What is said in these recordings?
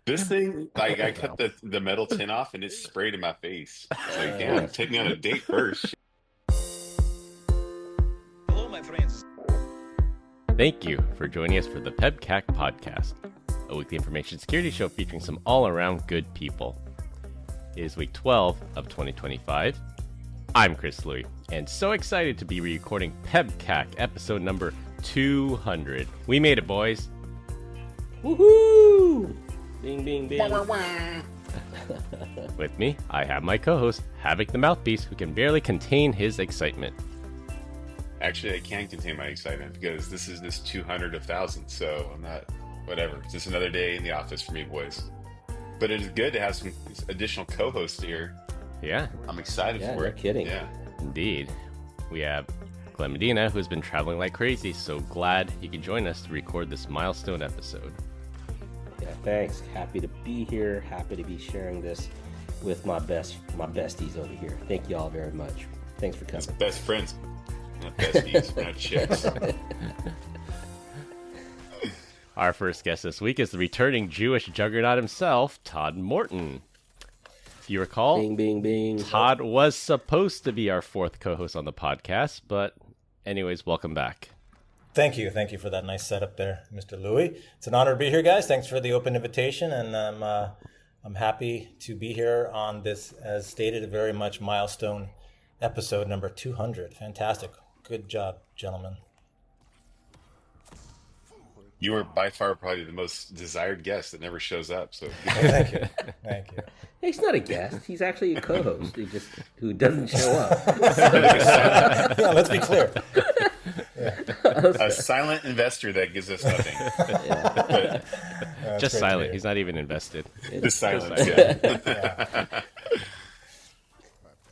This thing, like, I cut the metal tin off and it sprayed in my face. It's like, damn, take me on a date first. Hello, my friends. Thank you for joining us for the PEBCAK Podcast, a weekly information security show featuring some all-around good people. It is week 12 of 2025. I'm Chris Louie, and so excited to be recording PEBCAK episode number 200. We made it, boys. Woohoo! Bing, bing, bing. With me, I have my co-host, Havoc the Mouthpiece, who can barely contain his excitement. Actually, I can contain my excitement because this is 200 of 1,000, so I'm not, whatever. It's just another day in the office for me, boys. But it is good to have some additional co-hosts here. Yeah. I'm excited for No it. kidding. Yeah. Indeed. We have Glenn Medina, who's been traveling like crazy, so glad you can join us to record this milestone episode. Yeah, thanks. Happy to be here. Happy to be sharing this with my besties over here. Thank you all very much. Thanks for coming. Best friends, not besties, we're not chicks. Our first guest this week is the returning Jewish juggernaut himself, Todd Morton. If you recall, Bing, bing, bing. Todd was supposed to be our fourth co-host on the podcast, but anyways, welcome back. Thank you for that nice setup there, Mr. Louie. It's an honor to be here, guys. Thanks for the open invitation, and I'm happy to be here on this, as stated, a very much milestone episode number 200. Fantastic, good job, gentlemen. You are by far probably the most desired guest that never shows up. So Thank you. He's not a guest. He's actually a co-host who doesn't show up. Yeah, let's be clear. a silent investor that gives us nothing. Just silent. He's not even invested. The silence. Yeah. Yeah.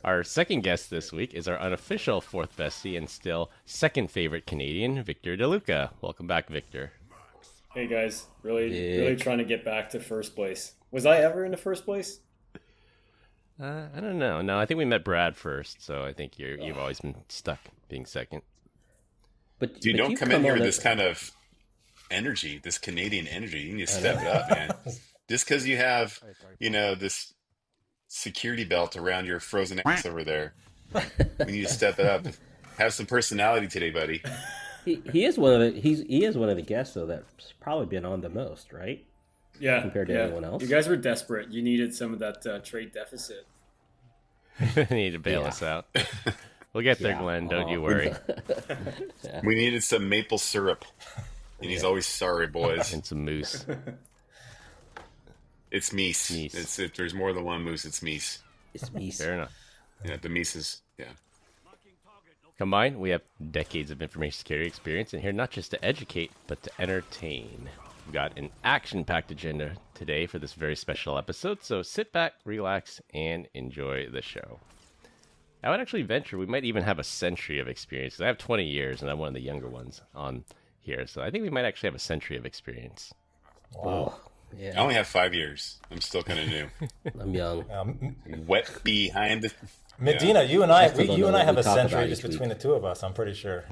Our second guest this week is our unofficial fourth bestie and still second favorite Canadian, Victor DeLuca. Welcome back, Victor. Hey guys, really trying to get back to first place. Was I ever in the first place? I don't know. No, I think we met Brad first, so I think you've always been stuck being second. But Dude, don't you come in here with on this kind of energy, this Canadian energy. You need to step it up, man. Just because you have, this security belt around your frozen ass over there, we need to step it up. Have some personality today, buddy. He is one of the he is one of the guests though that's probably been on the most, right? Yeah. Compared to everyone else. You guys were desperate. You needed some of that trade deficit. You need to bail us out. We'll get there, Yeah. Glenn. Don't you worry. We needed some maple syrup. And he's always sorry, boys. And some moose. It's meese. Meese. If there's more than one moose, it's meese. It's me. Fair enough. Yeah, the meese is, yeah. Combined, we have decades of information security experience and here not just to educate, but to entertain. We've got an action-packed agenda today for this very special episode, so sit back, relax, and enjoy the show. I would actually venture we might even have a century of experience, 'cause I have 20 years and I'm one of the younger ones on here, so I think we might actually have a century of experience. Wow. I Yeah. only have 5 years. I'm still kind of new. I'm young. Wet behind the... Medina, you and I, still don't you know and I what have we a talk century about just each between week. the two of us. I'm pretty sure.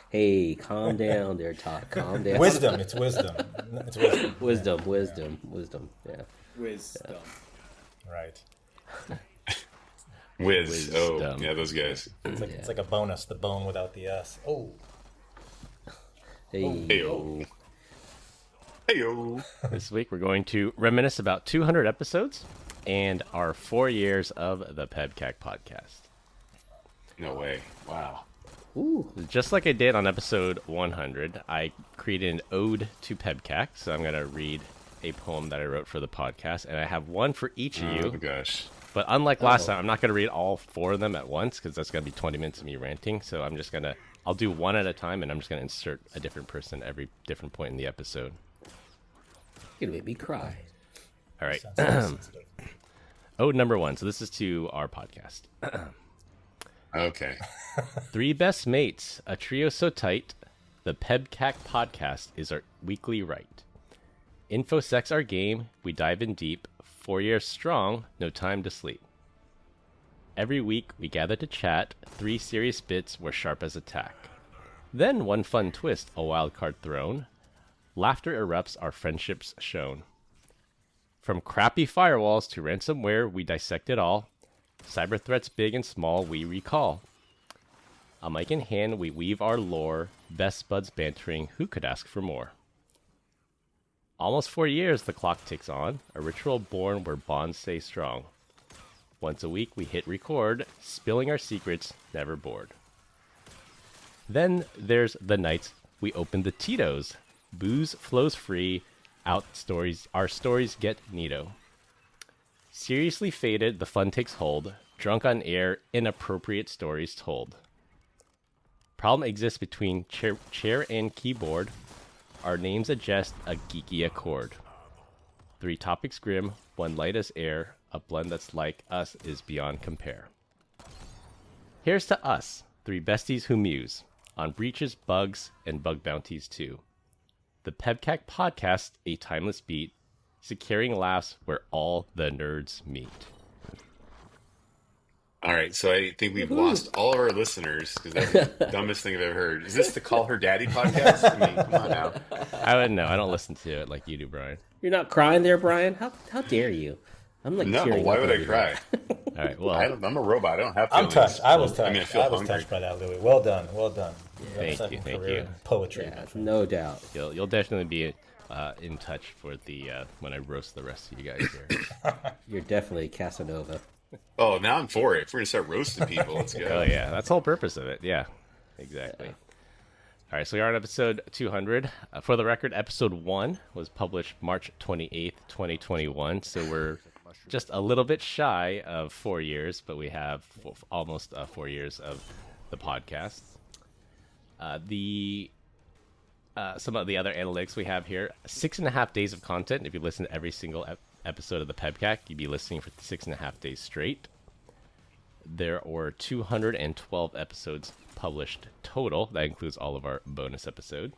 Hey, calm down there, Todd. Calm down. Wisdom. It's wisdom. It's wisdom. Wisdom. Yeah. Wisdom. Right. Whiz. Oh, Wisdom. yeah, those guys. It's like a bonus. The bone without the S. Oh. Hey. Heyo. Heyo. This week we're going to reminisce about 200 episodes and our 4 years of the PEBCAK Podcast. No way. Wow. Ooh. Just like I did on episode 100, I created an ode to PEBCAK, so I'm going to read a poem that I wrote for the podcast, and I have one for each of Oh, you. gosh. But unlike last time, I'm not going to read all 4 of them at once, because that's going to be 20 minutes of me ranting, so I'm just going to, I'll do one at a time, and I'm just going to insert a different person every different point in the episode. You're gonna make me cry. All right. Sounds so sensitive. Ode number 1, so this is to our podcast. Okay. 3 best mates, a trio so tight, the PEBCAK Podcast is our weekly right. InfoSec's our game, we dive in deep, 4 years strong, no time to sleep. Every week we gather to chat, 3 serious bits were sharp as a tack. Then one fun twist, a wild card thrown. laughter erupts, our friendships shown. From crappy firewalls to ransomware, we dissect it all. Cyber threats big and small, we recall. A mic in hand, we weave our lore. Best buds bantering, who could ask for more? Almost 4 years, the clock ticks on. A ritual born where bonds stay strong. Once a week, we hit record, spilling our secrets, never bored. Then there's the nights we open the Tito's. Booze flows free, our stories get neato. Seriously faded, the fun takes hold. Drunk on air, inappropriate stories told. Problem exists between chair and keyboard. Our names adjust a geeky accord. 3 topics grim, 1 light as air. A blend that's like us is beyond compare. Here's to us, 3 besties who muse on breaches, bugs, and bug bounties too. The PEBCAK Podcast, a timeless beat, securing laughs where all the nerds meet. All right, so I think we've lost all of our listeners because that's the dumbest thing I've ever heard. Is this the Call Her Daddy podcast? I mean, come on now. I wouldn't know. I don't listen to it like you do, Brian. You're not crying there, Brian? How dare you? I'm like No, tearing why up would over I here. cry? All right, well, I'm a robot. I don't have I'm feelings. touched. I was touched. I mean, I feel I was hungry. touched by that, Louis. Well done. Well done. Thank Second you, thank career you. in Poetry. Yeah, my friend. no doubt. you'll definitely be in touch for the when I roast the rest of you guys here. You're definitely Casanova. Oh, now I'm for it. If we're going to start roasting people, let's go. Oh yeah, that's the whole purpose of it. Yeah, exactly. All right, so we are on episode 200. For the record, episode 1 was published March 28th, 2021. So we're just a little bit shy of 4 years, but we have almost 4 years of the podcast. Some of the other analytics we have here: 6.5 days of content. If you listen to every single episode of the PEBCAK, you'd be listening for 6.5 days straight. There were 212 episodes published total. That includes all of our bonus episode.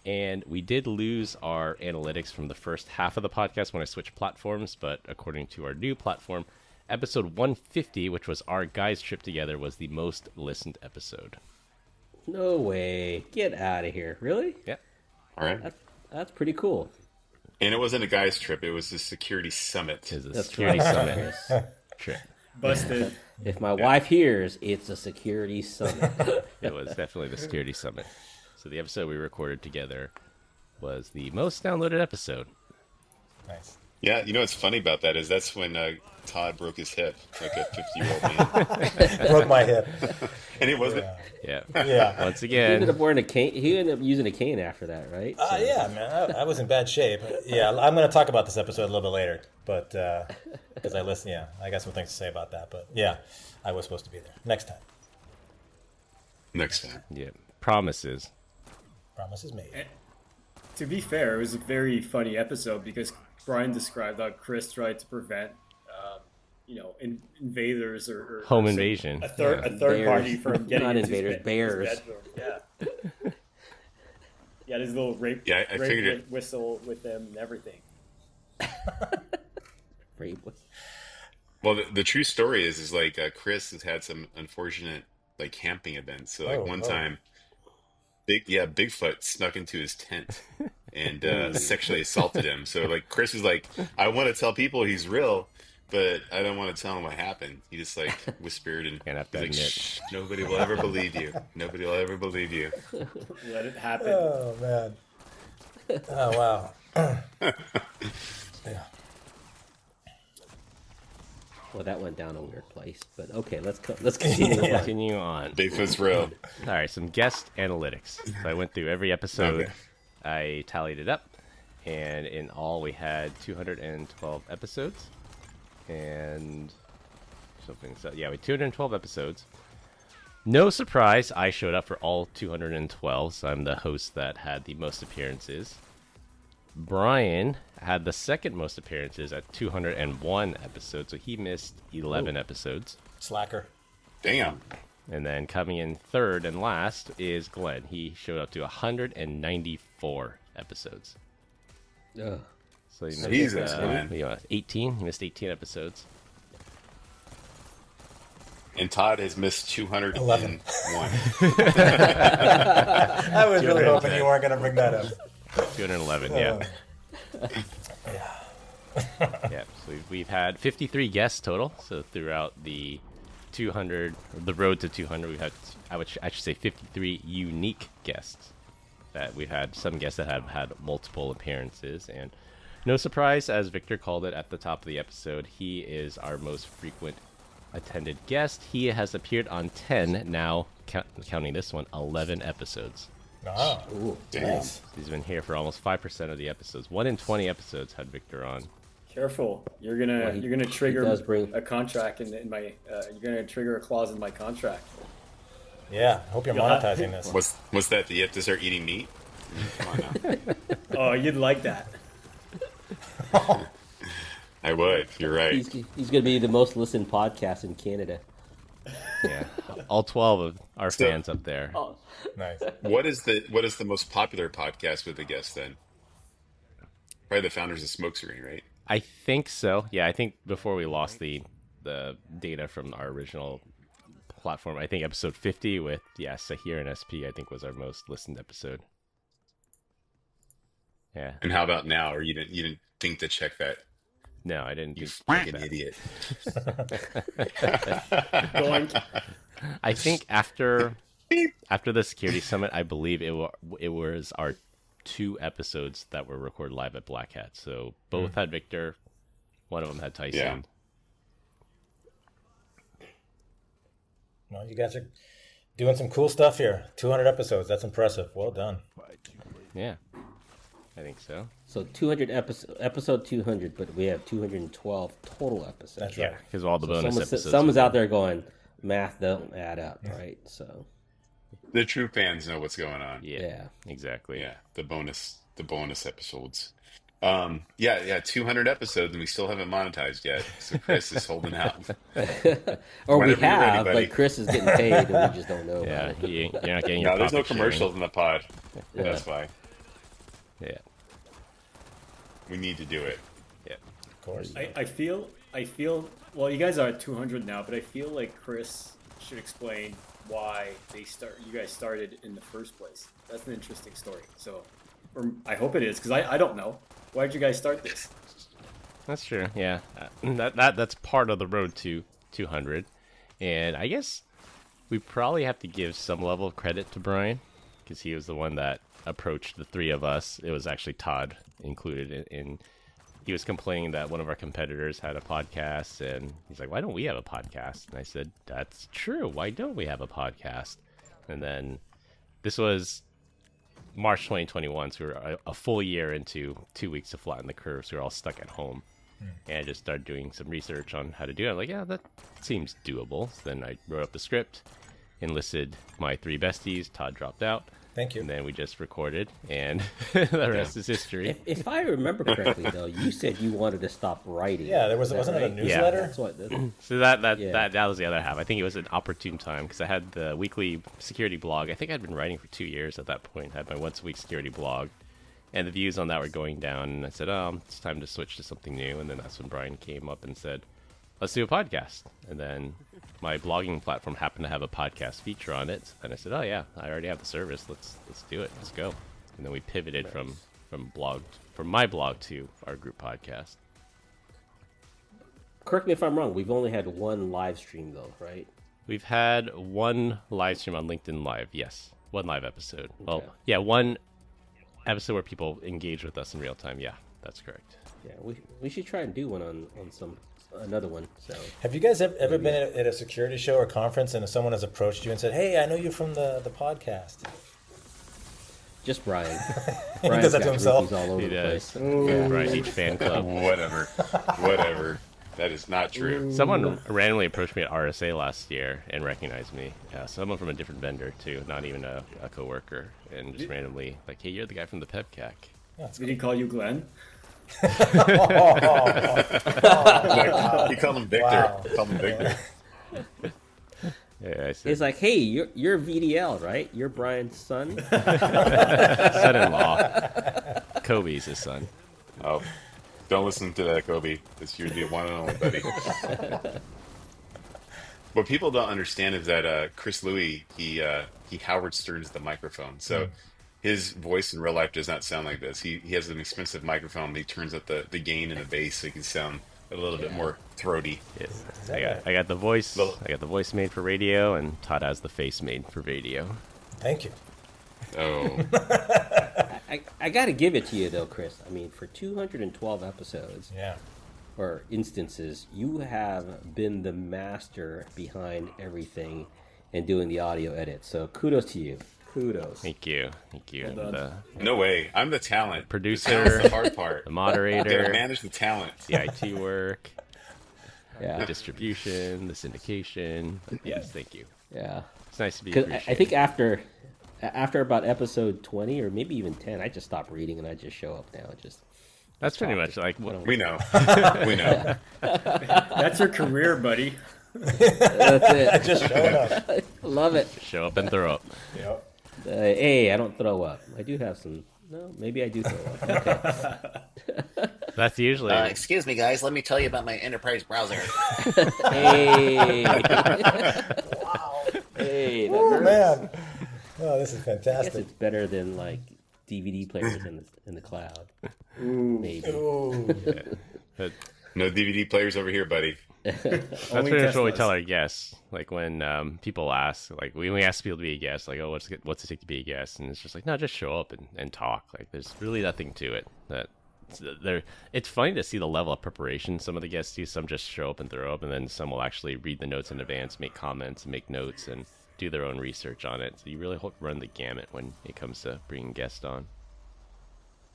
And we did lose our analytics from the first half of the podcast when I switched platforms, but according to our new platform, episode 150, which was our guys' trip together, was the most listened episode. No way. Get out of here. Really? Yeah. All right. That's pretty cool. And it wasn't a guy's trip. It was a security summit. It was a That's security right, summit Chris. trip. Busted. If my wife hears, it's a security summit. It was definitely the security summit. So the episode we recorded together was the most downloaded episode. Nice. Yeah, you know what's funny about that is that's when Todd broke his hip, like a 50-year-old man. Broke my hip. And it wasn't. Yeah. Yeah. Once He ended again, up wearing a cane. He ended up using a cane after that, right? So- Yeah, man. I was in bad shape. Yeah, I'm going to talk about this episode a little bit later, but because I listened, yeah, I got some things to say about that. But yeah, I was supposed to be there. Next time. Next time. yeah, promises. Promise is made. To be fair, it was a very funny episode because Brian described how Chris tried to prevent, invaders or Home some- invasion. a third Bears. party from getting Not into invaders, bears. his bedroom. Yeah. Yeah, his little rape, Yeah, I rape figured it. whistle with them and everything. Rape. Well, the true story is like Chris has had some unfortunate like camping events. So like one time, Bigfoot snuck into his tent and sexually assaulted him. So like Chris was like, I want to tell people he's real, but I don't want to tell him what happened. He just like whispered and Gonna have to he's like, admit. shh, nobody will ever believe you. Nobody will ever believe you. Let it happen. Oh, man. Oh, wow. Yeah. Well, that went down a weird place, but okay, let's continue. Yeah. Continue on. Bigfoot's real. All right, some guest analytics. So I went through every episode. Okay. I tallied it up, and in all we had 212 episodes. And something. So yeah, we had 212 episodes. No surprise, I showed up for all 212. So I'm the host that had the most appearances. Brian had the second most appearances at 201 episodes, so he missed 11 episodes. Slacker. Damn. And then coming in third and last is Glenn. He showed up to 194 episodes. Ugh. So he Jesus, missed, man. 18. He missed 18 episodes. And Todd has missed 201. 11. I was really hoping you weren't going to bring that up. 211, yeah. Yeah, so we've had 53 guests total. So throughout the 200, the road to 200, we've had, I should say 53 unique guests. That we've had some guests that have had multiple appearances, and no surprise, as Victor called it at the top of the episode, he is our most frequent attended guest. He has appeared on 10, now counting this one, 11 episodes. Ah, Ooh, nice. He's been here for almost 5% of the episodes. 1 in 20 episodes had Victor on. Careful, you're gonna trigger a contract in my. You're gonna trigger a clause in my contract. Yeah, hope you're monetizing this. Was that you have to start eating meat? Come on now. Oh, you'd like that. I would. You're right. he's going to be the most listened podcast in Canada. Yeah, all 12 of our fans up there. Oh, Nice. What is the most popular podcast with a guest then? Probably the founders of Smoke Screen, right? I think so. Yeah, I think before we lost the data from our original platform, I think episode 50 with Sahir and SP, I think was our most listened episode. Yeah. And how about now? Or you didn't think to check that? No, I didn't. You think fucking that. idiot. I think after the security summit, I believe it was our 2 episodes that were recorded live at Black Hat. So both had Victor, one of them had Tyson. Yeah. Well, you guys are doing some cool stuff here. 200 episodes. That's impressive. Well done. Yeah, I think so. so 200 episode 200, but we have 212 total episodes. That's Yeah, right. because all the bonus episodes. Someone's out there going, math don't add up, right? So The true fans know what's going on. Yeah, exactly. Yeah, the bonus episodes. 200 episodes, and we still haven't monetized yet. So Chris is holding out. or Whenever we you're ready, have, buddy. but Chris is getting paid, and we just don't know. Yeah, about it. you're not getting your No, there's no profit sharing. commercials in the pod. Yeah. That's why Yeah, we need to do it. yeah. Of course. I feel. Well, you guys are at 200 now, but I feel like Chris should explain why you guys started in the first place. That's an interesting story. So, or I hope it is, because I don't know. Why did you guys start this? That's true. Yeah, that's part of the road to 200, and I guess we probably have to give some level of credit to Brian because he was the one that approached the 3 of us. It was actually Todd included in. He was complaining that one of our competitors had a podcast, and he's like, "Why don't we have a podcast?" And I said, "That's true. Why don't we have a podcast?" And then this was March 2021, so we were a full year into 2 weeks to flatten the curve, so we were all stuck at home. And I just started doing some research on how to do it. I'm like, yeah, that seems doable. So then I wrote up the script, enlisted my 3 besties. Todd dropped out. Thank you. And then we just recorded, and the rest is history. If I remember correctly, though, you said you wanted to stop writing. Yeah, Is that wasn't it a right? newsletter? That's what. So that Yeah. was the other half. I think it was an opportune time because I had the weekly security blog. I think I'd been writing for 2 years at that point. I had my once a week security blog, and the views on that were going down. And I said, "Oh, it's time to switch to something new." And then that's when Brian came up and said, "Let's do a podcast." And then my blogging platform happened to have a podcast feature on it. And I said, "Oh yeah, I already have the service. Let's do it. Let's go." And then we pivoted from my blog to our group podcast. Correct me if I'm wrong. We've only had one live stream, though, right? We've had one live stream on LinkedIn Live. Yes, one live episode. Well, Okay. yeah, one episode where people engage with us in real time. Yeah, that's correct. Yeah, we should try and do one on another one. So Have you guys ever been at a security show or conference and someone has approached you and said, "Hey, I know you from the podcast"? just Brian. He does that to himself. He's all over He the does. place. Yeah, right, each fan club. Whatever. That is not true. Someone randomly approached me at RSA last year and recognized me. Someone from a different vendor too, not even a coworker, and just randomly like, "Hey, you're the guy from the PEBCAK." Did he call you Glenn? You call him Victor. Wow. Call him Victor. Yeah, I said, It's like, hey, you're VDL, right? You're Brian's son. son-in-law. Kobe's his son. Oh, don't listen to that, Kobe. It's you're the one and only, buddy. What people don't understand is that Chris Louis, he Howard Sterns the microphone. So his voice in real life does not sound like this. He has an expensive microphone, but he turns up the gain and the bass so he can sound a little bit more throaty. Yes. I got the voice. I got the voice made for radio, and Todd has the face made for radio. Thank you. Oh, I got to give it to you though, Chris. I mean, for 212 episodes Yeah. or instances, you have been the master behind everything and doing the audio edit. So kudos to you. Kudos. Thank you. And the no way. I'm the talent. producer, The talent's the hard part. the I moderator, gotta manage the talent. the IT work, the Yeah. distribution, the syndication. Yes, thank you. Yeah. It's nice to be Because appreciated. I think after about episode 20 or maybe even 10, I just stop reading and I just show up now. that's pretty talk. much like We know. We know. That's your career, buddy. That's it. Just showing up. Love it. show up and throw up. Yep. Hey, I don't throw up. I do have some. No, maybe I do throw up. Okay. That's usually Excuse me, guys. Let me tell you about my enterprise browser. Hey. Wow. Hey. That Oh, hurts. man. Oh, this is I guess fantastic. it's better than like DVD players in the cloud. Maybe. Ooh. but No DVD players over here, buddy. that's Only pretty much what we Teslas. tell our guests. Like when people ask, like we ask people to be a guest, like, oh, what's it take to be a guest? And it's just like, no, just show up and talk. Like there's really nothing to it. It's funny to see the level of preparation some of the guests do. Some just show up and throw up, and then some will actually read the notes in advance, make comments, and make notes, and do their own research on it. So you really run the gamut when it comes to bringing guests on.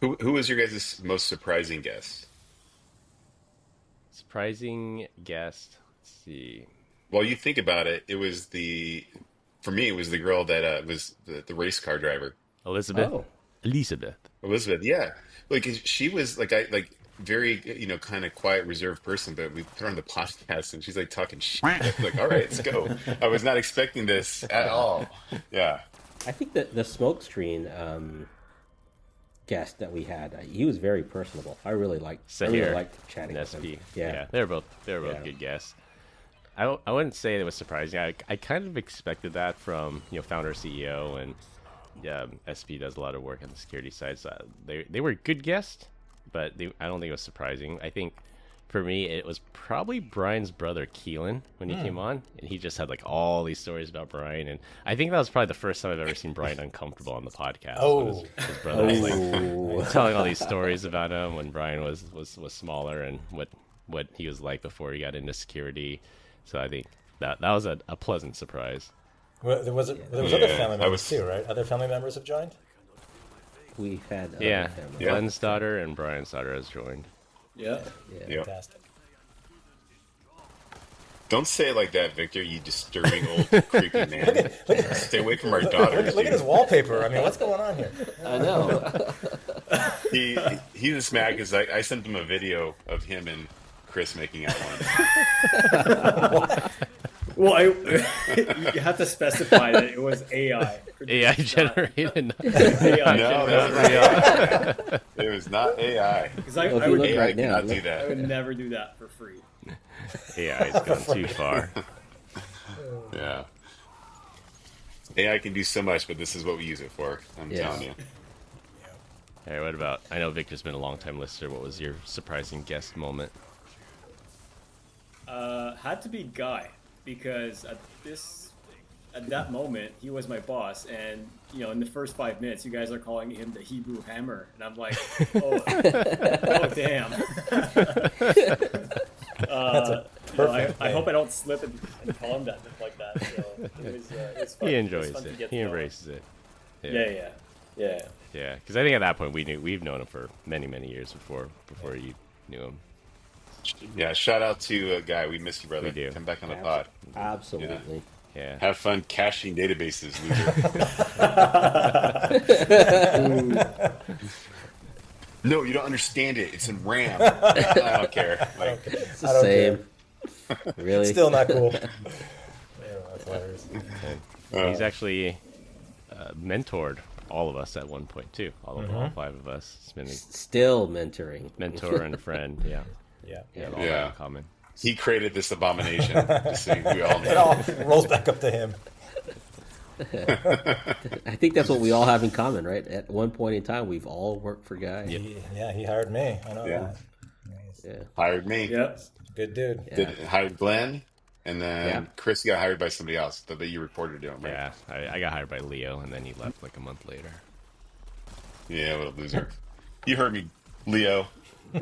Who was your guys' most surprising guest? Surprising guest. Let's see. Well, you think about it, for me, it was the girl that was the race car driver. Elizabeth. Oh. Elizabeth. Elizabeth, yeah. Like she was very, kind of quiet, reserved person, but we put her on the podcast and she's like talking shit. Like, all right, let's go. I was not expecting this at all. Yeah. I think that the smoke screen guest that we had, he was very personable. I really liked Sahir chatting and with him. SP. Yeah. They were both Yeah. good guests. I wouldn't say it was surprising. I kind of expected that from founder CEO, and SP does a lot of work on the security side. So they were good guests, but I don't think it was surprising. I think for me it was probably Brian's brother Keelan when he came on, and he just had like all these stories about Brian, and I think that was probably the first time I've ever seen Brian uncomfortable on the podcast. Oh. When his brother was like Oh. telling all these stories about him when Brian was smaller and what he was like before he got into security. So I think that was a pleasant surprise. Well, there was other Yeah, family I members was- too, right? Other family members have joined? We've had Yeah, family. Yeah. Glenn's daughter and Brian's daughter has joined. Yeah. Yeah. Yeah. Fantastic. Don't say it like that, Victor, you disturbing old creepy man. Stay away from our daughters. Look at his wallpaper. I mean, what's going on here? I know. He was mad because I sent him a video of him and Chris making out once. Well, you have to specify that it was AI. AI generated. AI No, generated. that was AI. It was not AI. Because Well, if I you would look AI right now, cannot do I that. would never do that for free. AI's gone too far. Yeah. AI can do so much, but this is what we use it for. I'm Yeah. telling you. Hey, what about? I know Victor's been a long time listener. What was your surprising guest moment? Had to be Guy, because at that moment he was my boss, and in the first 5 minutes you guys are calling him the Hebrew Hammer, and I'm like, oh damn. I hope I don't slip and call him that like that. So it was fun. He It enjoys was fun to it. get He to know him. embraces it. Yeah. Yeah, because I think at that point we've known him for many years before you knew him. Yeah, shout out to Guy. We miss you, brother. We do. Come back on the pod. Absolutely. Yeah. Have fun caching databases, loser. No, you don't understand it. It's in RAM. I don't care. Like, It's I the don't same. Really? Still not cool. Yeah, that's hilarious. He's actually mentored all of us at one point too. All five of us. It's been a Still mentoring. mentor and a friend. Yeah. Yeah. Yeah. All that Yeah. in common. he created this abomination. Just so we all It know. all rolls back up to him. I think that's what we all have in common, right? At one point in time, we've all worked for Guy. He hired me. I know Yeah. that. Yeah. Hired me. Yep. Good dude. Hired Glenn, and then Chris got hired by somebody else that you reported to him, right? Yeah, I got hired by Leo, and then he left like a month later. Yeah, what a loser. You heard me, Leo. All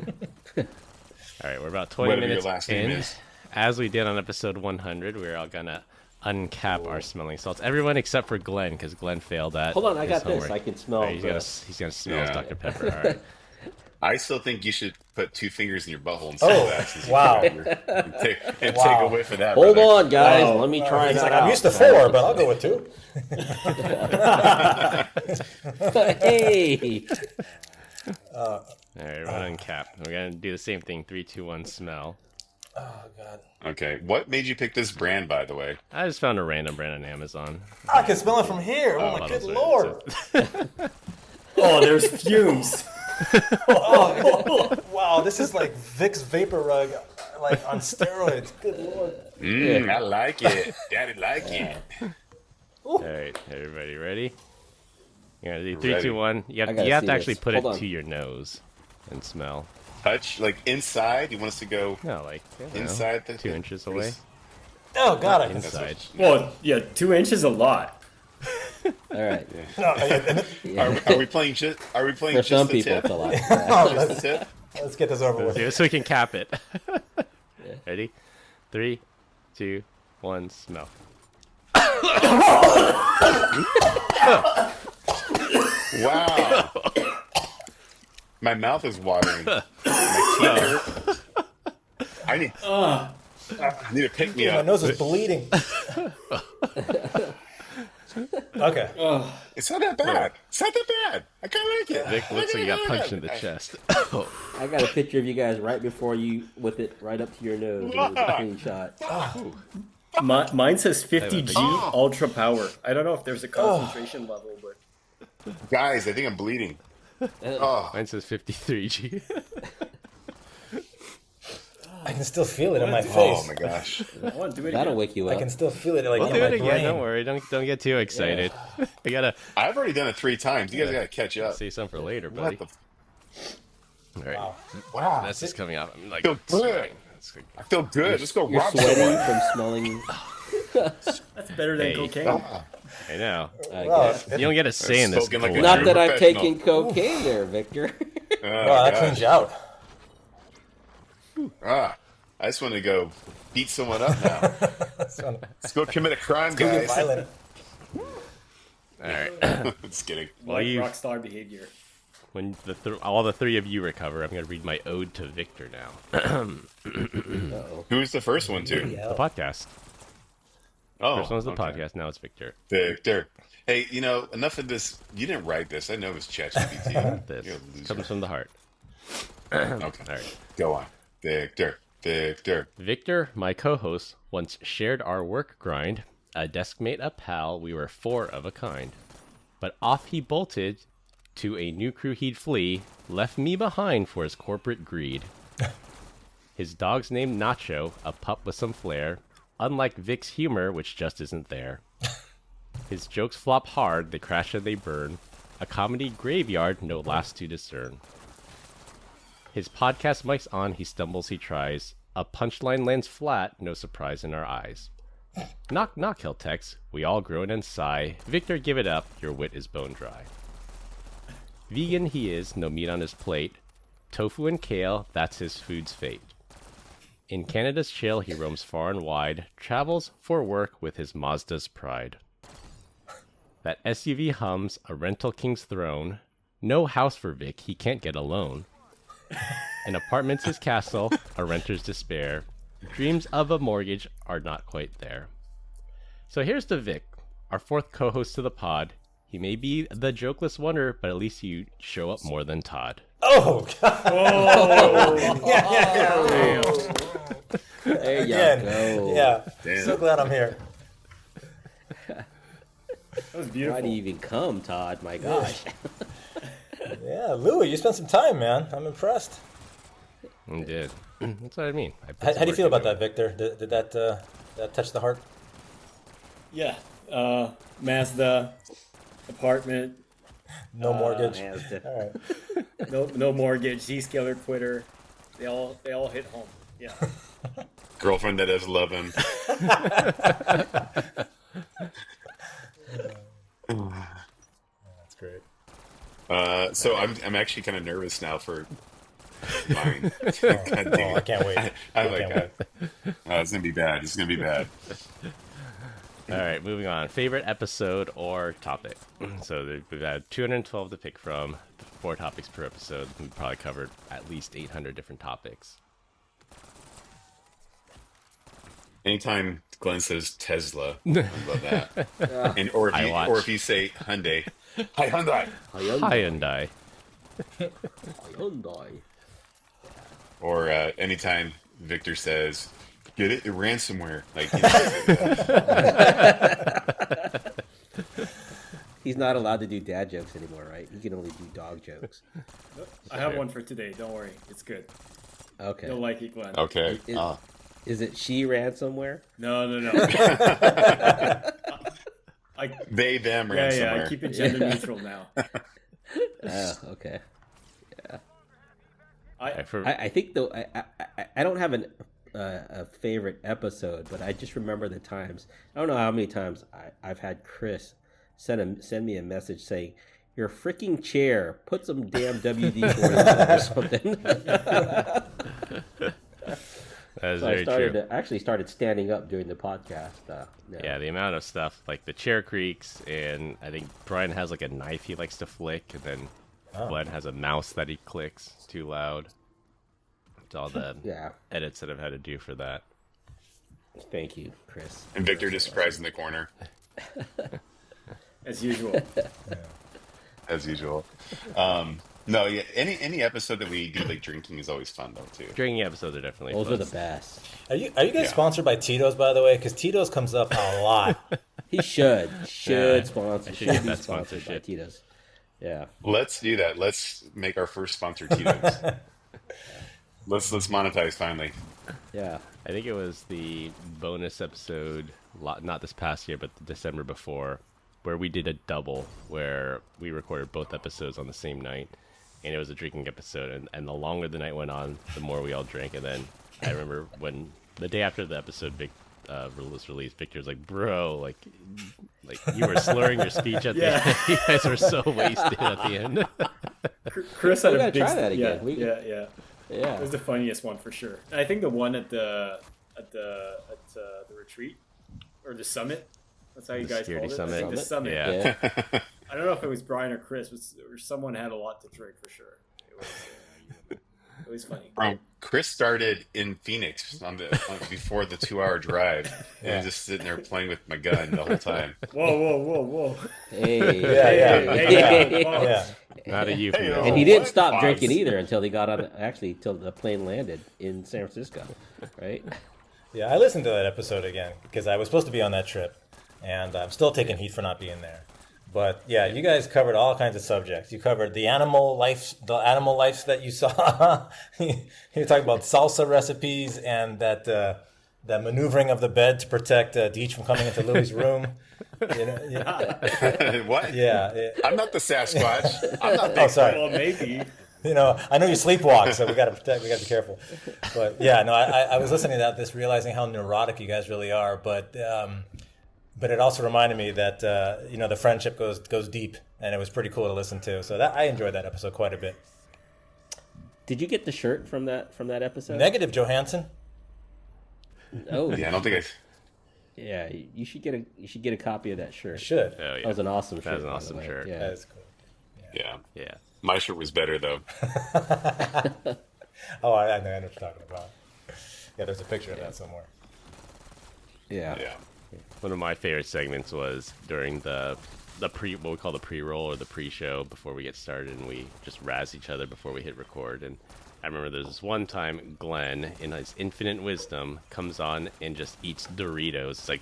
right, we're about 20 Whatever your minutes last name in. is. As we did on episode 100, we're all gonna uncap our smelling salts. Everyone except for Glenn, because Glenn failed that. Hold on, I his got homework. this. I can smell. All right, he's gonna smell his Yeah. Dr. Pepper. All right. I still think you should put 2 fingers in your butthole and smell that. Since you wow. can't remember. And take away for that. Hold brother. on, guys. Oh. Let me try He's that like, out. I'm used to 4, but I'll go with 2. Hey. All right, we're gonna uncap. We're gonna do the same thing. 3, 2, 1, smell. Oh God. Okay, what made you pick this brand, by the way? I just found a random brand on Amazon. I can smell it from here. Oh, my Bottles, good right? lord. Oh, there's fumes. Wow, this is like Vicks Vapor Rug, like on steroids. Good lord. I like it. Daddy like it. All right, everybody ready? You're gonna do 3, Ready. 2, 1. You I have, gotta you have see to actually this. put it Hold on. to your nose and smell. Touch, like inside. You want us to go No, like I don't know, inside the 2 inches away. Oh God, I can Inside. Well, yeah, 2 inches a lot. All right. Are we playing just? Are we playing For just some the people, tip? it's a lot. Just the tip? Let's get this over with. Do it so we can cap it. Ready? 3, 2, 1, smell. Wow. My mouth is watering. My teeth hurt. I need to pick me My up. nose is bleeding. Okay. It's not that bad. It's not that bad. I kind of like it. Vic looks like you got punched in the chest. Oh, I got a picture of you guys right before you with it right up to your nose. It was a clean shot. Mine says 50G ultra power. I don't know if there's a concentration level, but Guys, I think I'm bleeding. Oh, mine says 53G. I can still feel it in my face. oh my gosh. come on, do it That'll again. wake you I up. can still feel it like We'll in do my it again. brain. Don't worry. Don't get too excited. I gotta I've already done it 3 times. You guys got to catch up. say something for later, What buddy. the? All right, Wow. that's just coming out. I'm like, Feel good. sweating. It's like- I feel good. Let's go You're rob sweating someone. from smelling. That's better than Hey. cocaine. Ah, I know. I Wow, guess. You don't get a say in this. Spoken like a cold. Not true that I've professional. taken cocaine there, Victor. Oh, wow, that gosh. cleans you out. I just want to go beat someone up now. Let's go commit a crime, Get guys. violent. All right. Just kidding. Well, Like you rock star behavior. when all the 3 of you recover, I'm gonna read my ode to Victor now. Who's the first one, too? The podcast. Oh, First one was the okay. podcast. Now it's Victor. Victor. Hey, enough of this. You didn't write this. I know it was ChatGPT. This You're a loser. comes from the heart. Okay. All right. Go on. Victor. Victor, my co-host, once shared our work grind. A deskmate, a pal, we were 4 of a kind. But off he bolted to a new crew he'd flee, left me behind for his corporate greed. His dog's named Nacho, a pup with some flair, unlike Vic's humor, which just isn't there. His jokes flop hard, they crash and they burn. A comedy graveyard, no last to discern. His podcast mic's on, he stumbles, he tries. A punchline lands flat, no surprise in our eyes. Knock, knock, he'll text. We all groan and sigh. Victor, give it up, your wit is bone dry. Vegan he is, no meat on his plate. Tofu and kale, that's his food's fate. In Canada's chill, he roams far and wide, travels for work with his Mazda's pride. That SUV hums, a rental king's throne. No house for Vic, he can't get a loan. An apartment's his castle, a renter's despair. Dreams of a mortgage are not quite there. So here's to Vic, our 4th co-host to the pod. He may be the jokeless wonder, but at least you show up more than Todd. Oh God. There you Again. go. Yeah. Damn. So glad I'm here. That was Why beautiful. do you even come, Todd? My gosh. Yeah, Louis, you spent some time, man. I'm impressed. You did. That's what I mean. I put How some do you work feel about into that, Victor? Did that touch the heart? Yeah, Mazda, apartment, No mortgage. Mazda. All right. no mortgage, Z-Scaler quitter. They all hit home. Yeah. Girlfriend that doesn't love him. That's great. So I'm actually kind of nervous now for mine. God Oh, dang I it. can't wait. I'm I like, can't wait. it's gonna be bad. It's gonna be bad. All right, moving on. Favorite episode or topic? So we've had 212 to pick from, 4 topics per episode. We've probably covered at least 800 different topics. Anytime Glenn says Tesla, I love that. And or if you say Hyundai, hi Hyundai. Hyundai. Hyundai. Or anytime Victor says, "Get it, ransomware." Like, He's not allowed to do dad jokes anymore, right? He can only do dog jokes. I have one for today. Don't worry. It's good. Okay. You'll like it, Glenn. okay. Is it she ran somewhere? No. They them Yeah, ransomware. I keep it gender neutral now. Oh, okay. I think though I don't have a favorite episode, but I just remember the times. I don't know how many times I've had Chris send me a message saying, "Your freaking chair, put some damn WD-40 or something." That is So very true. I actually started standing up during the podcast. Yeah, the amount of stuff, like the chair creaks, and I think Brian has like a knife he likes to flick, and then Glenn has a mouse that he clicks too loud. It's all the Yeah. edits that I've had to do for that. Thank you, Chris. And Victor just cries in the corner, As usual. as usual. No, yeah. Any episode that we do like drinking is always fun though too. Drinking episodes are definitely Those fun. are the best. Are you guys sponsored by Tito's, by the way? Because Tito's comes up a lot. He should Yeah, sponsor. I should Should get be that sponsored by sponsorship. Tito's. Yeah. Let's do that. Let's make our first sponsor Tito's. Let's monetize finally. Yeah. I think it was the bonus episode, not this past year, but the December before, where we did a double, where we recorded both episodes on the same night, and it was a drinking episode. And the longer the night went on, the more we all drank. And then I remember when the day after the episode was released, Victor was like, "Bro, like you were slurring your speech at the end. You guys were so wasted at the end." Chris had We a gotta big try that again. Yeah. Yeah. It was the funniest one for sure. And I think the one at the retreat or the summit. That's how you guys Security called it. I think the summit. Yeah. Yeah. I don't know if it was Brian or Chris, or someone had a lot to drink for sure. It was funny. Bro, Chris started in Phoenix before the 2-hour drive, and just sitting there playing with my gun the whole time. Whoa. Hey. Hey, Yeah. Not a euphemism. And he didn't What? stop Pause. drinking either until he got on. Actually, till the plane landed in San Francisco, right? Yeah, I listened to that episode again because I was supposed to be on that trip, and I'm still taking heat for not being there. But yeah, you guys covered all kinds of subjects. You covered the animal life that you saw. You talking about salsa recipes and that maneuvering of the bed to protect Deej from coming into Louis' room. What? Yeah. I'm not the Sasquatch. I'm not Oh, big. sorry. Well, maybe. I know you sleepwalk, so we got to protect. We got to be careful. But yeah, no, I was listening to this, realizing how neurotic you guys really are. But it also reminded me that the friendship goes deep, and it was pretty cool to listen to. So I enjoyed that episode quite a bit. Did you get the shirt from that episode? Negative, Johansson. Oh, Yeah, I don't think I. yeah. You should get a copy of that shirt. Should. Oh, yeah. That was an awesome shirt. That was an by the awesome way. shirt. Yeah. That is cool. Yeah, Yeah. my shirt was better though. Oh, I know what you're talking about. Yeah, there's a picture of that somewhere. Yeah. Yeah. One of my favorite segments was during the what we call the pre-roll or the pre-show before we get started, and we just razz each other before we hit record. And I remember there's this one time Glenn, in his infinite wisdom, comes on and just eats Doritos. It's like,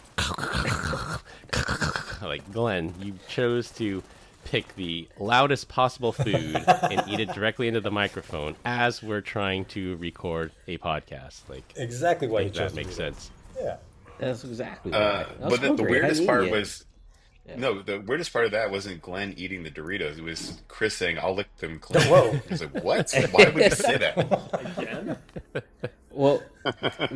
like, Glenn, you chose to pick the loudest possible food and eat it directly into the microphone as we're trying to record a podcast. Like, Exactly why you if chose that makes to do sense. that. Yeah. That's exactly right. I was But the hungry. I weirdest hadn't part eaten yet. was Yeah. No, the weirdest part of that wasn't Glenn eating the Doritos. It was Chris saying, "I'll lick them clean." Whoa. He's like, "What? Why would you say that?" Again? Well,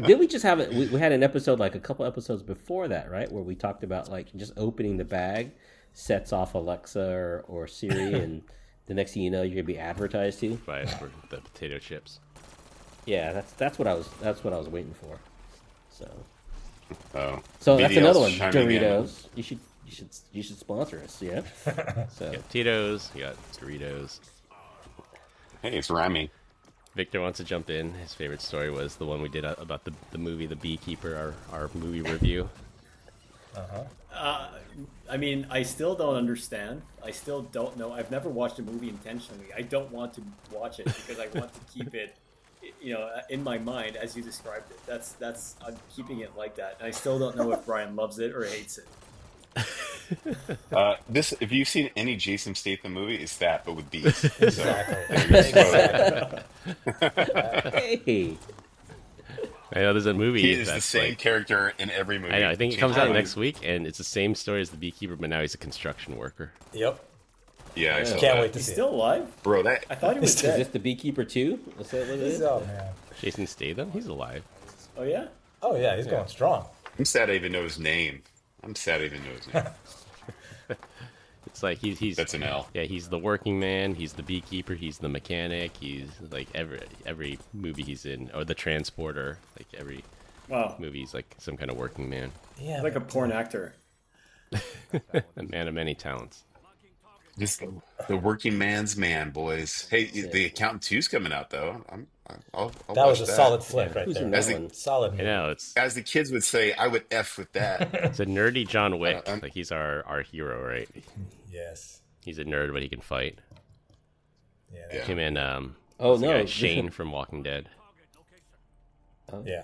did we just have it? We had an episode like a couple episodes before that, right? Where we talked about like just opening the bag sets off Alexa or Siri, and the next thing you know, you're gonna be advertised to. By for the potato chips. Yeah, that's what I was waiting for. Oh, So that's BDL's another one. chiming in. Doritos. You should sponsor us. Yeah. So You got Tito's, you got Doritos. Hey, it's rhyming. Victor wants to jump in. His favorite story was the one we did about the movie The Beekeeper, our movie review. I mean, I still don't understand. I still don't know. I've never watched a movie intentionally. I don't want to watch it because I want to keep it, in my mind as you described it. That's I'm keeping it like that. And I still don't know if Brian loves it or hates it. If you've seen any Jason Statham movie, it's that, but with bees. Exactly. hey, I know there's a movie He is the that's same like, character in every movie. I know. I think it Change comes the out movie. next week, and it's the same story as The Beekeeper, but now he's a construction worker. Yep. Yeah, I saw Can't that. wait to He's see still alive? Bro, that I thought he was is dead. this the Beekeeper 2? Is that what it is? Oh man. Jason Statham, he's alive. Oh yeah? Oh yeah, he's going strong. I'm sad I even know his name. It's Like he's That's an L. Yeah, he's the working man. He's the beekeeper. He's the mechanic. He's like every movie he's in, or the transporter. Like every Wow. movie, he's like some kind of working man, Yeah. Like a porn actor. a man of many talents. Just the working man's man, boys. Hey, the Accountant 2's coming out though. I'll that watch was a solid flick right Who's in there. that As one? Solid. I movie. know it's As the kids would say, I would F with that. it's a nerdy John Wick. I'm- Like he's our hero, right? Yes. He's a nerd, but he can fight. Yeah. Yeah. Him and Oh the no, guy Shane from Walking Dead. Yeah.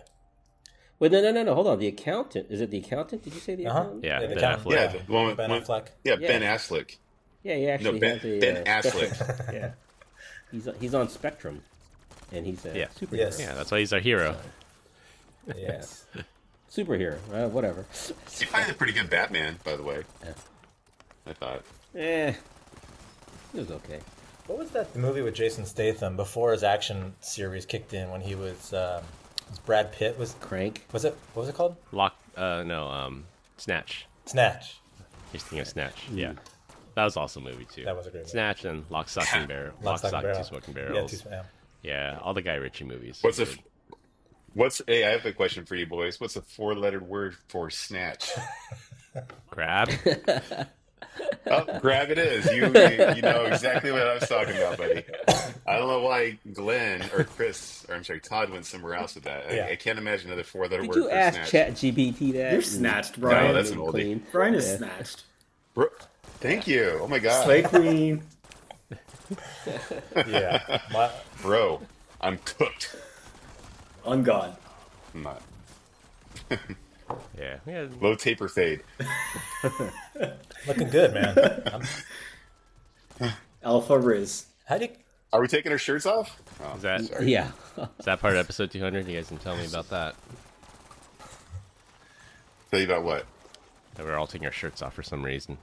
Wait, no. Hold on. The accountant. Is it the accountant? Did you say the Uh-huh. accountant? Yeah, the Ben accountant. Affleck. Yeah, the one with Ben Affleck. Yeah, Yeah. Ben Affleck. Yeah, he actually Ben- has a Ben special- Affleck. Yeah, he's on Spectrum, and he's a Yeah. superhero. Yes. Yeah, that's why he's our hero. Yes. Superhero, whatever. He played a pretty good Batman, by the way. Yeah. I thought. It was okay. What was that movie with Jason Statham before his action series kicked in when he was Brad Pitt was Crank. it what was it called? Snatch. Snatch. You're thinking of Snatch. Yeah. That was also a movie too. That was a great movie. Snatch and Lock, Stock, and Barrel. Lock, Stock, Two Smoking Barrels. Yeah, all the Guy Ritchie movies. Hey, I have a question for you boys. What's a four-lettered word for snatch? Grab? Oh, grab it is. You know exactly what I was talking about, buddy. I don't know why Todd went somewhere else with that. Yeah. I can't imagine another four-letter Did word you for ask snatch. ChatGPT that? You're snatched, Brian. No, that's an And oldie. clean? Brian is Yeah. snatched. Bro, thank you. Oh my god. Slay Queen. Yeah. Bro, I'm cooked. On God. I'm not. Yeah. Low taper fade. Looking good, man. Alpha Riz. How do you Are we taking our shirts off? Oh, Is that sorry. Yeah. is that part of episode 200? You guys can tell me about that. Tell you about what? That we're all taking our shirts off for some reason.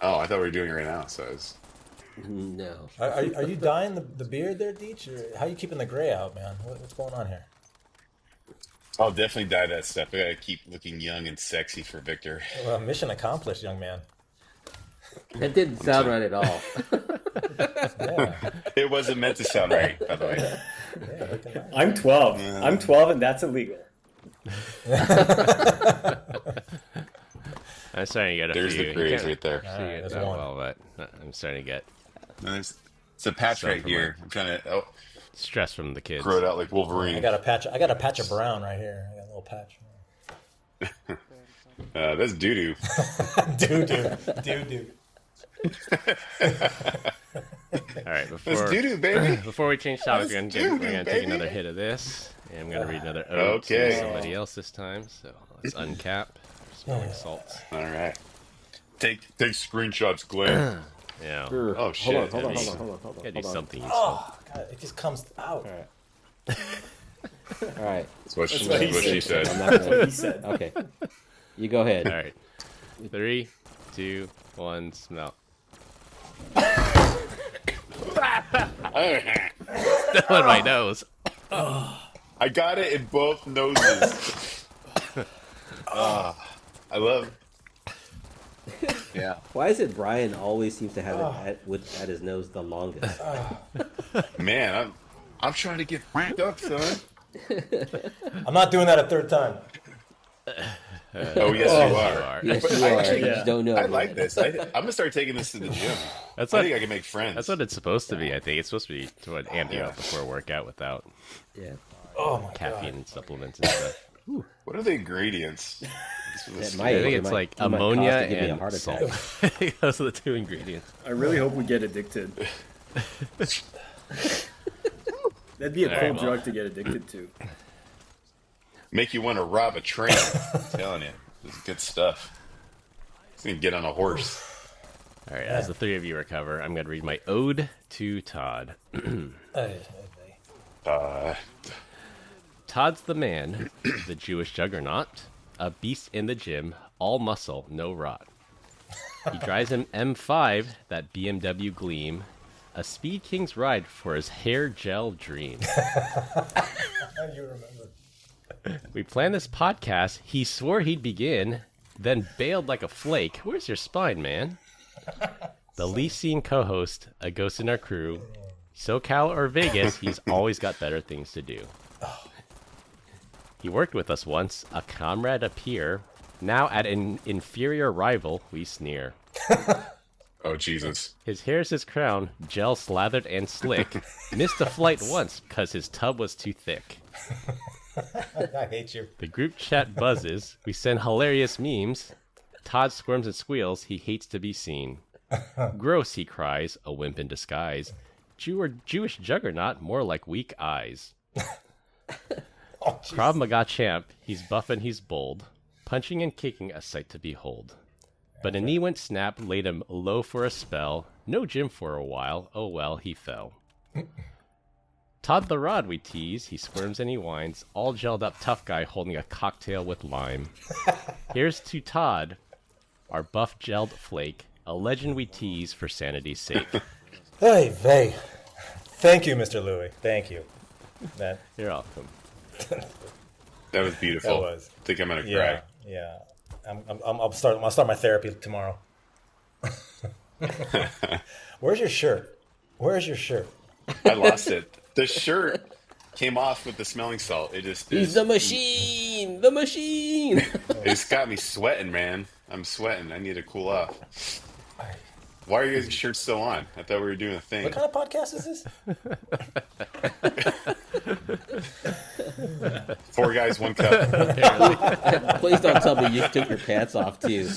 Oh, I thought we were doing it right now. So it's No. are you dyeing the beard there, Deech? Or how are you keeping the gray out, man? What's going on here? I'll definitely dye that stuff. I gotta keep looking young and sexy for Victor. Well, mission accomplished, young man. That didn't sound right at all. Yeah. It wasn't meant to sound right, by the way. Yeah, looking nice. I'm 12. I'm 12 and that's illegal. I'm starting to get a There's few. the You grays can't right there. All see right, it there's that one. well, but I'm starting to get No, it's a patch Some right from here. I'm trying to stress from the kids. grow it out like Wolverine. I got a patch of brown right here. I got a little patch. That's doo-doo. Doo-doo. All right, That's doo-doo, baby. before we change topic, That's we're doo-doo, gonna take baby. another hit of this, and I'm gonna read another ode Okay. to somebody else this time. So let's uncap smelling salts. All right. Take screenshots, Glenn. Yeah, Oh shit. Hold on. gotta do something useful. Oh, God, it just comes out. All right. That's what she what he said. I'm not That's what gonna... he said. Okay. You go ahead. All right, 3, 2, 1, smell. Still in my nose. I got it in both noses. I love. Yeah. Why is it Brian always seems to have it at his nose the longest? Man, I'm trying to get up, son. I'm not doing that a third time. Oh, yes, you are. Yes, But you I are. actually- You just don't know. I it like yet. this. I'm gonna start taking this to the gym. I That's what, think I can make friends. that's what it's supposed to be, I think. It's supposed to be to what amp you up before a workout without Yeah. Oh my caffeine god. and supplements and stuff. What are the ingredients? At I my age, think it it's might- like it might cost ammonia to give me a and heart salt. attack. Those are the 2 ingredients. I really hope we get addicted. That'd be a All cool right, well. drug to get addicted to. Make you want to rob a train. I'm telling you, this is good stuff. It's gonna get on a horse. All right, as the 3 of you recover, I'm going to read my ode to Todd. Todd's the man, the Jewish juggernaut, a beast in the gym, all muscle, no rot. He drives an M5, that BMW gleam, a Speed King's ride for his hair gel dream. You remember. We planned this podcast, he swore he'd begin, then bailed like a flake. Where's your spine, man? The least seen co-host, a ghost in our crew. SoCal or Vegas, he's always got better things to do. He worked with us once, a comrade, a peer. Now at an inferior rival, we sneer. Oh Jesus! His hair's his crown, gel slathered and slick. Missed a flight once because his tub was too thick. I hate you. The group chat buzzes. We send hilarious memes. Todd squirms and squeals. He hates to be seen. Gross, he cries, a wimp in disguise. Jewish juggernaut, more like weak eyes. Oh, Krav Maga champ, he's buff and he's bold. Punching and kicking, a sight to behold. But a knee went snap, laid him low for a spell. No gym for a while, oh well, he fell. Todd the Rod, we tease. He squirms and he whines. All gelled up tough guy holding a cocktail with lime. Here's to Todd, our buff gelled flake. A legend we tease for sanity's sake. Hey, vey. Thank you, Mr. Louie. Thank you. That You're welcome. That was beautiful. That was. I think I'm gonna yeah, cry. yeah. I'll start my therapy tomorrow. Where's your shirt? Where's your shirt? I lost it. The shirt came off with the smelling salt. It just He's the machine! The machine! It's got me sweating, man. I'm sweating. I need to cool off. Why are your guys' shirts still on? I thought we were doing a thing. What kind of podcast is this? 4 guys, 1 cup. Please don't tell me you took your pants off too.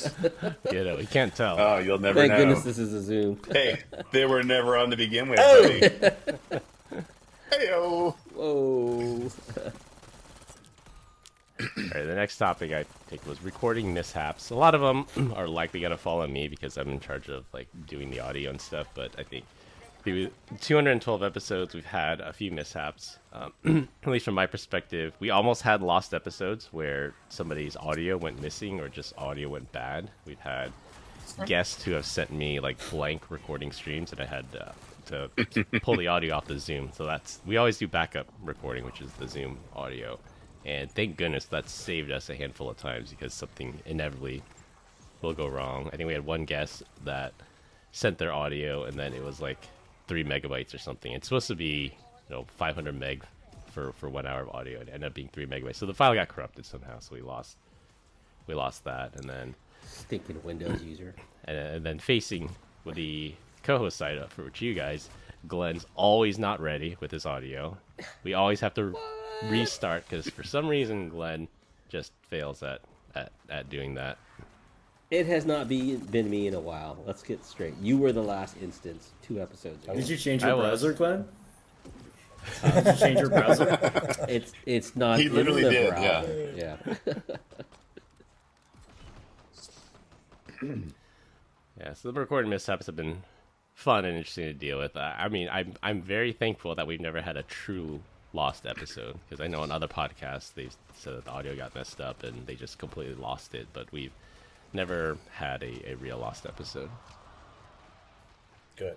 You know, we can't tell. Oh, you'll never Thank know. goodness this is a Zoom. Hey, they were never on to begin with, buddy. Hey-o. Whoa. All right, the next topic I picked was recording mishaps. A lot of them are likely going to fall on me because I'm in charge of like doing the audio and stuff. But I think through 212 episodes, we've had a few mishaps. At least from my perspective, we almost had lost episodes where somebody's audio went missing or just audio went bad. We've had guests who have sent me like blank recording streams, and I had to pull the audio off the Zoom. So we always do backup recording, which is the Zoom audio. And thank goodness that's saved us a handful of times because something inevitably will go wrong. I think we had one guest that sent their audio and then it was like 3 megabytes or something. It's supposed to be 500 meg for 1 hour of audio. It ended up being 3 megabytes. So the file got corrupted somehow. So we lost that. And then Stinking Windows user. and then facing with the co-host side up for you guys, Glenn's always not ready with his audio. We always have to restart because for some reason Glenn just fails at doing that. It has not been me in a while. Let's get straight. You were the last instance 2 episodes ago. Did you change your I was. browser, Glenn? Did you change your browser? It's not. He in literally the did, browser. Yeah. Yeah, so the recording mishaps have been fun and interesting to deal with. I mean, I'm very thankful that we've never had a true lost episode because I know on other podcasts they said that the audio got messed up and they just completely lost it. But we've never had a real lost episode. Good.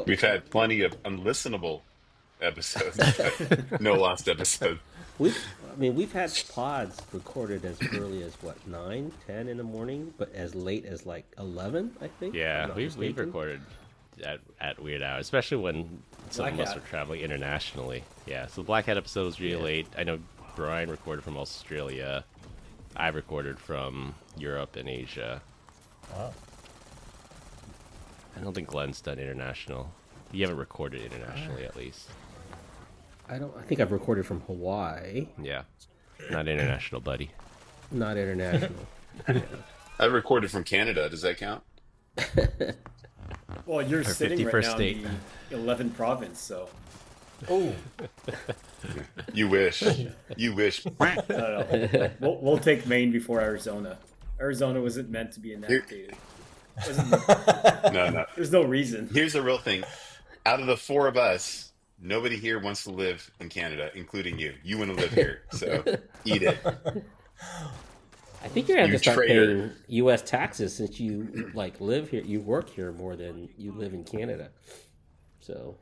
We've had plenty of unlistenable episodes, but no lost episode. We've had pods recorded as early as what 9, 10 in the morning, but as late as like 11, I think. if I'm Yeah, not we've mistaken. recorded at weird hours, especially when some of Black us Hat. were traveling internationally. Yeah, so the Black Hat episode was really late. I know Brian recorded from Australia. I recorded from Europe and Asia. Wow. I don't think Glenn's done international. You haven't recorded internationally, at least. I think I've recorded from Hawaii, Yeah, not international, buddy. not international. I recorded from Canada. Does that count? Well, you're Our sitting right 51st now state. in the 11th province, so Oh, You wish. You wish. I don't know. We'll take Maine before Arizona. Arizona wasn't meant to be inactivated. No. There's no reason. Here's the real thing. Out of the four of us, nobody here wants to live in Canada, including you. You want to live here, so eat it. I think you're gonna have You to start traitor. paying U.S. taxes since you like live here, you work here more than you live in Canada. So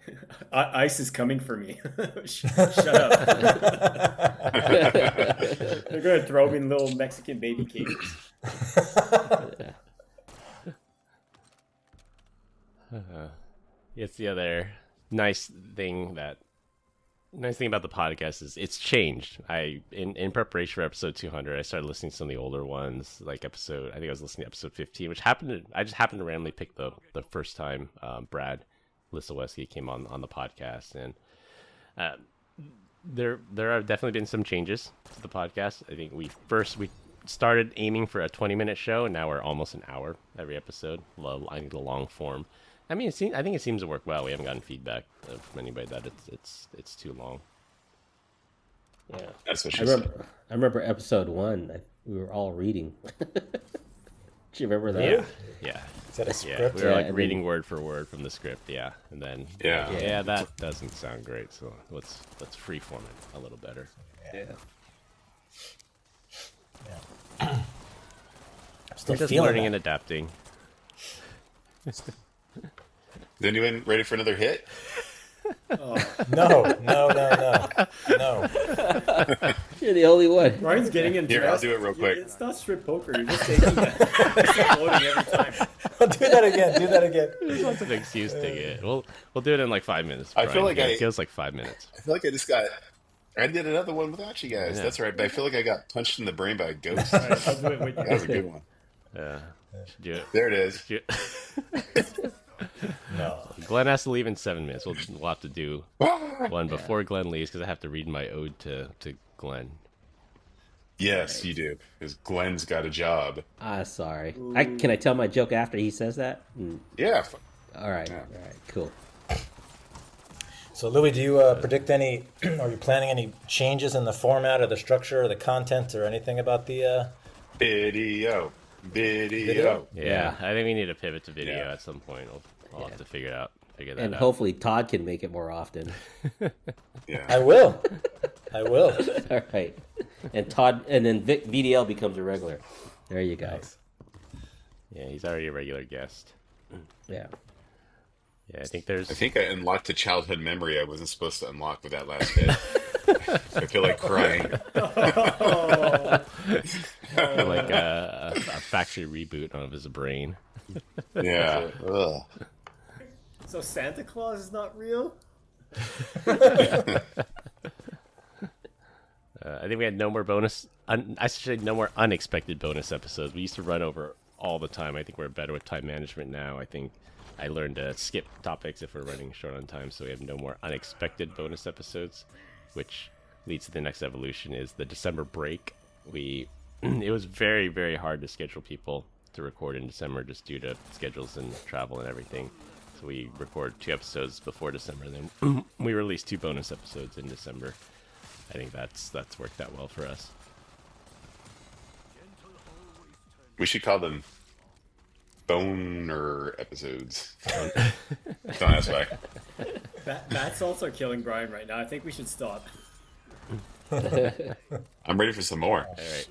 ICE is coming for me. Shut up. They're going to throw me in little Mexican baby cages. It's the other nice thing about the podcast is it's changed. In preparation for episode 200, I started listening to some of the older ones, like I think I was listening to episode 15, which I just happened to randomly pick the first time Brad Lisoweski came on the podcast, and there have definitely been some changes to the podcast. I think we started aiming for a 20-minute show, and now we're almost an hour every episode. I think the long form. I mean, I think it seems to work well. We haven't gotten feedback from anybody that it's too long. yeah, That's what I she said. remember episode 1. We were all reading. Do you remember that? Yeah. is that a Yeah, script? we were Yeah, like and reading word for word from the script, yeah, and then Yeah. that doesn't sound great. So let's freeform it a little better. Yeah. Still We're just feeling learning that. and adapting. Is anyone ready for another hit? No. You're the only one. Ryan's getting in. Here, I'll do it real quick. It's not strip poker. You're just taking that. It's exploding every time. Do that again. There's lots of excuse to get. We'll do it in like 5 minutes. I feel like it goes like 5 minutes. I feel like I did another one without you guys. Yeah. That's right, but I feel like I got punched in the brain by a ghost. All right, I'll do it with That you. was a good one. Yeah, should do it. There it is. No. Glenn has to leave in 7 minutes. We'll have to do one before Glenn leaves because I have to read my ode to Glenn. Yes, you do. Because Glenn's got a job. Sorry. Can I tell my joke after he says that? Yeah. All right, cool. So, Louis, do you predict any, are you planning any changes in the format or the structure or the content or anything about the... Video. Yeah, I think we need to pivot to video Yeah. at some point. I'll have to figure that And out. hopefully Todd can make it more often. Yeah. I will. All right. And Todd, and then VDL becomes a regular. There you go. Yeah, he's already a regular guest. Yeah. Yeah, I think there's I think I unlocked a childhood memory I wasn't supposed to unlock with that last hit. I feel like crying. like a factory reboot of his brain. Yeah. Ugh. So Santa Claus is not real? I think we had no more I should say no more unexpected bonus episodes. We used to run over all the time. I think we're better with time management now. I think I learned to skip topics if we're running short on time, so we have no more unexpected bonus episodes, which leads to the next evolution is the December break. It was very, very hard to schedule people to record in December just due to schedules and travel and everything. So we record 2 episodes before December, then we release 2 bonus episodes in December. I think that's worked out well for us. We should call them boner episodes. Don't ask why. Bat salts are killing Brian right now. I think we should stop. I'm ready for some more. All right.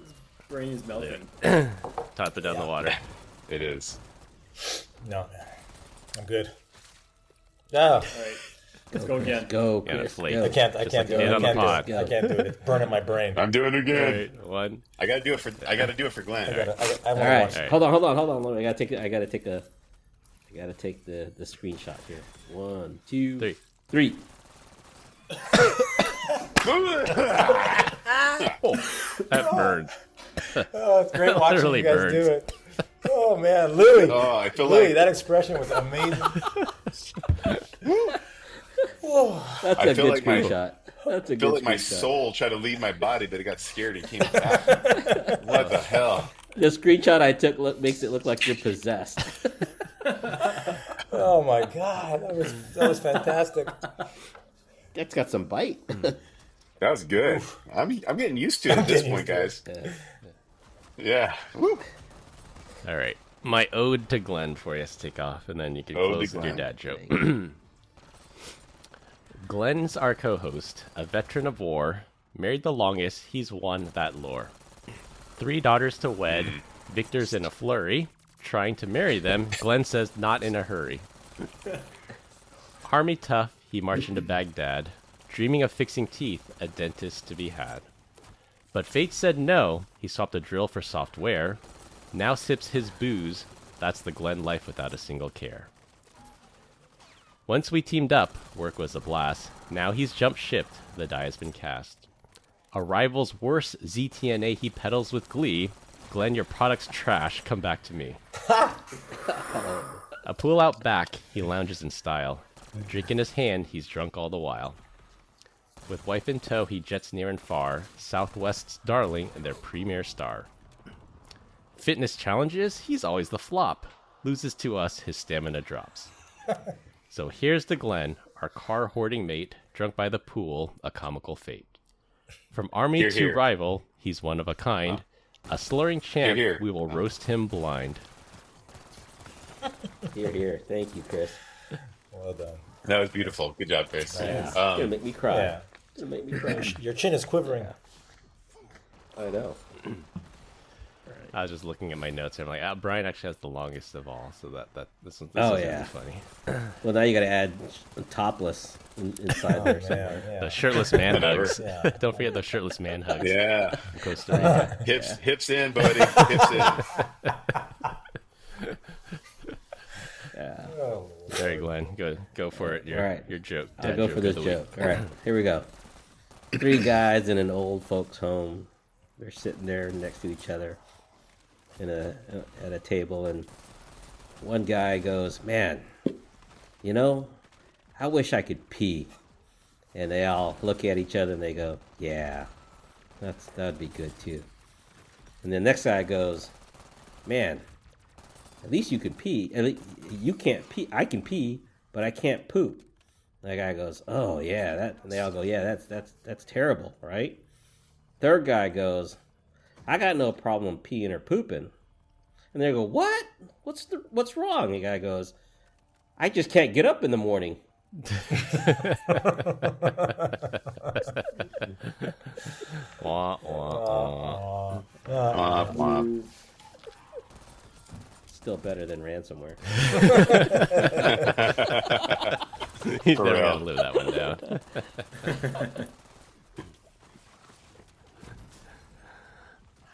brain is melting. Top it down the water. It is. No, I'm good. Oh, All right, let's go again. Go, Yeah, Chris. flake. Go. I can't Just do like it. hit I on the can't do pod. it. I can't do it. It's burning my brain. I'm doing it All again. right, one. I gotta do it for Glenn. I want All to right. watch. All right. Hold on. I gotta take the screenshot here. 1, 2, 3. That burned. Oh, it's great watching Literally you guys burns. do it. Oh man, Louis. Oh, I feel Louis, like that expression was amazing. That's I a feel good like my- screenshot. That's a I feel good like my screenshot. soul tried to leave my body, but it got scared and came back. What the hell? The screenshot I took makes it look like you're possessed. Oh my god, that was fantastic. That's got some bite. That was good. I'm getting used to it at this point, guys. Yeah. Woo. All right. My ode to Glenn before he has to take off, and then you can Ode to close with your Glenn. dad joke. Glenn's our co-host, a veteran of war, married the longest, he's won that lore. 3 daughters to wed, victors in a flurry, trying to marry them, Glenn says not in a hurry. Army tough, he marched into Baghdad, dreaming of fixing teeth, a dentist to be had. But fate said no, he swapped a drill for software, now sips his booze, that's the Glenn life without a single care. Once we teamed up, work was a blast. Now he's jumped shipped, the die has been cast. A rival's worst ZTNA he peddles with glee. Glenn, your product's trash, come back to me. A pool out back, he lounges in style. Drink in his hand, he's drunk all the while. With wife in tow, he jets near and far. Southwest's darling and their premier star. Fitness challenges, he's always the flop. Loses to us, his stamina drops. So here's the Glenn, our car hoarding mate, drunk by the pool, a comical fate. From army Hear, to hear. rival, he's one of a kind. A slurring champ, Hear, hear. we will roast him blind. Here. Thank you, Chris. Well done. That was beautiful. Good job, Chris. It's gonna make me cry. Yeah. It's gonna make me cry. Your chin is quivering. I know. I was just looking at my notes here. I'm like, Brian actually has the longest of all, so this Oh, is gonna yeah. be funny. Well, now you gotta add topless inside there somewhere. Yeah, The yeah. shirtless man Whatever. hugs. Yeah. Don't forget the shirtless man hugs. Yeah. In Costa Rica. Hips in, buddy. Hips in. Oh, There you go, Glenn. Go for it. Your, All right. your joke. I'll Dad go joke for of this the week. joke. All right, here we go. 3 guys in an old folks' home. They're sitting there next to each other at a table, and one guy goes, "Man, you know, I wish I could pee." And they all look at each other and they go, "Yeah, that'd be good too." And the next guy goes, "Man, at least you could pee. At least you can't pee. I can pee, but I can't poop." That guy goes, "Oh yeah, that." And they all go, "Yeah, that's terrible, right?" Third guy goes, "I got no problem peeing or pooping." And they go, "What? What's wrong?" The guy goes, "I just can't get up in the morning." Wah, wah, wah. Womp, womp. Still better than ransomware. He's For never real. gonna live that one down.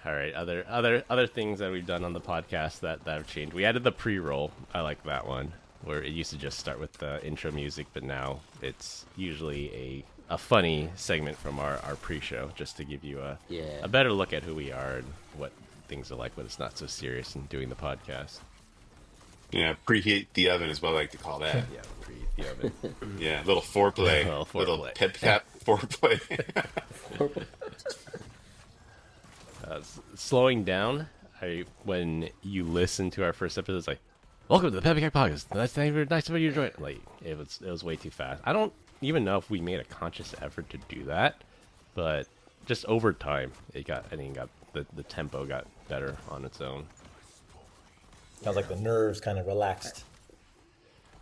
All right, other things that we've done on the podcast that have changed. We added the pre-roll. I like that one, where it used to just start with the intro music, but now it's usually a funny segment from our pre-show, just to give you Yeah. a better look at who we are and what things are like when it's not so serious in doing the podcast. Yeah, preheat the oven is what I like to call that. Yeah, preheat the oven. Yeah, little foreplay. Little Little foreplay. PEBCAK foreplay. Slowing down, when you listen to our first episode, it's like, "Welcome to the PEBCAK Podcast. That's nice of you to join." Like it was way too fast. I don't even know if we made a conscious effort to do that, but just over time, I think the tempo got better on its own. sounds like the nerves kind of relaxed.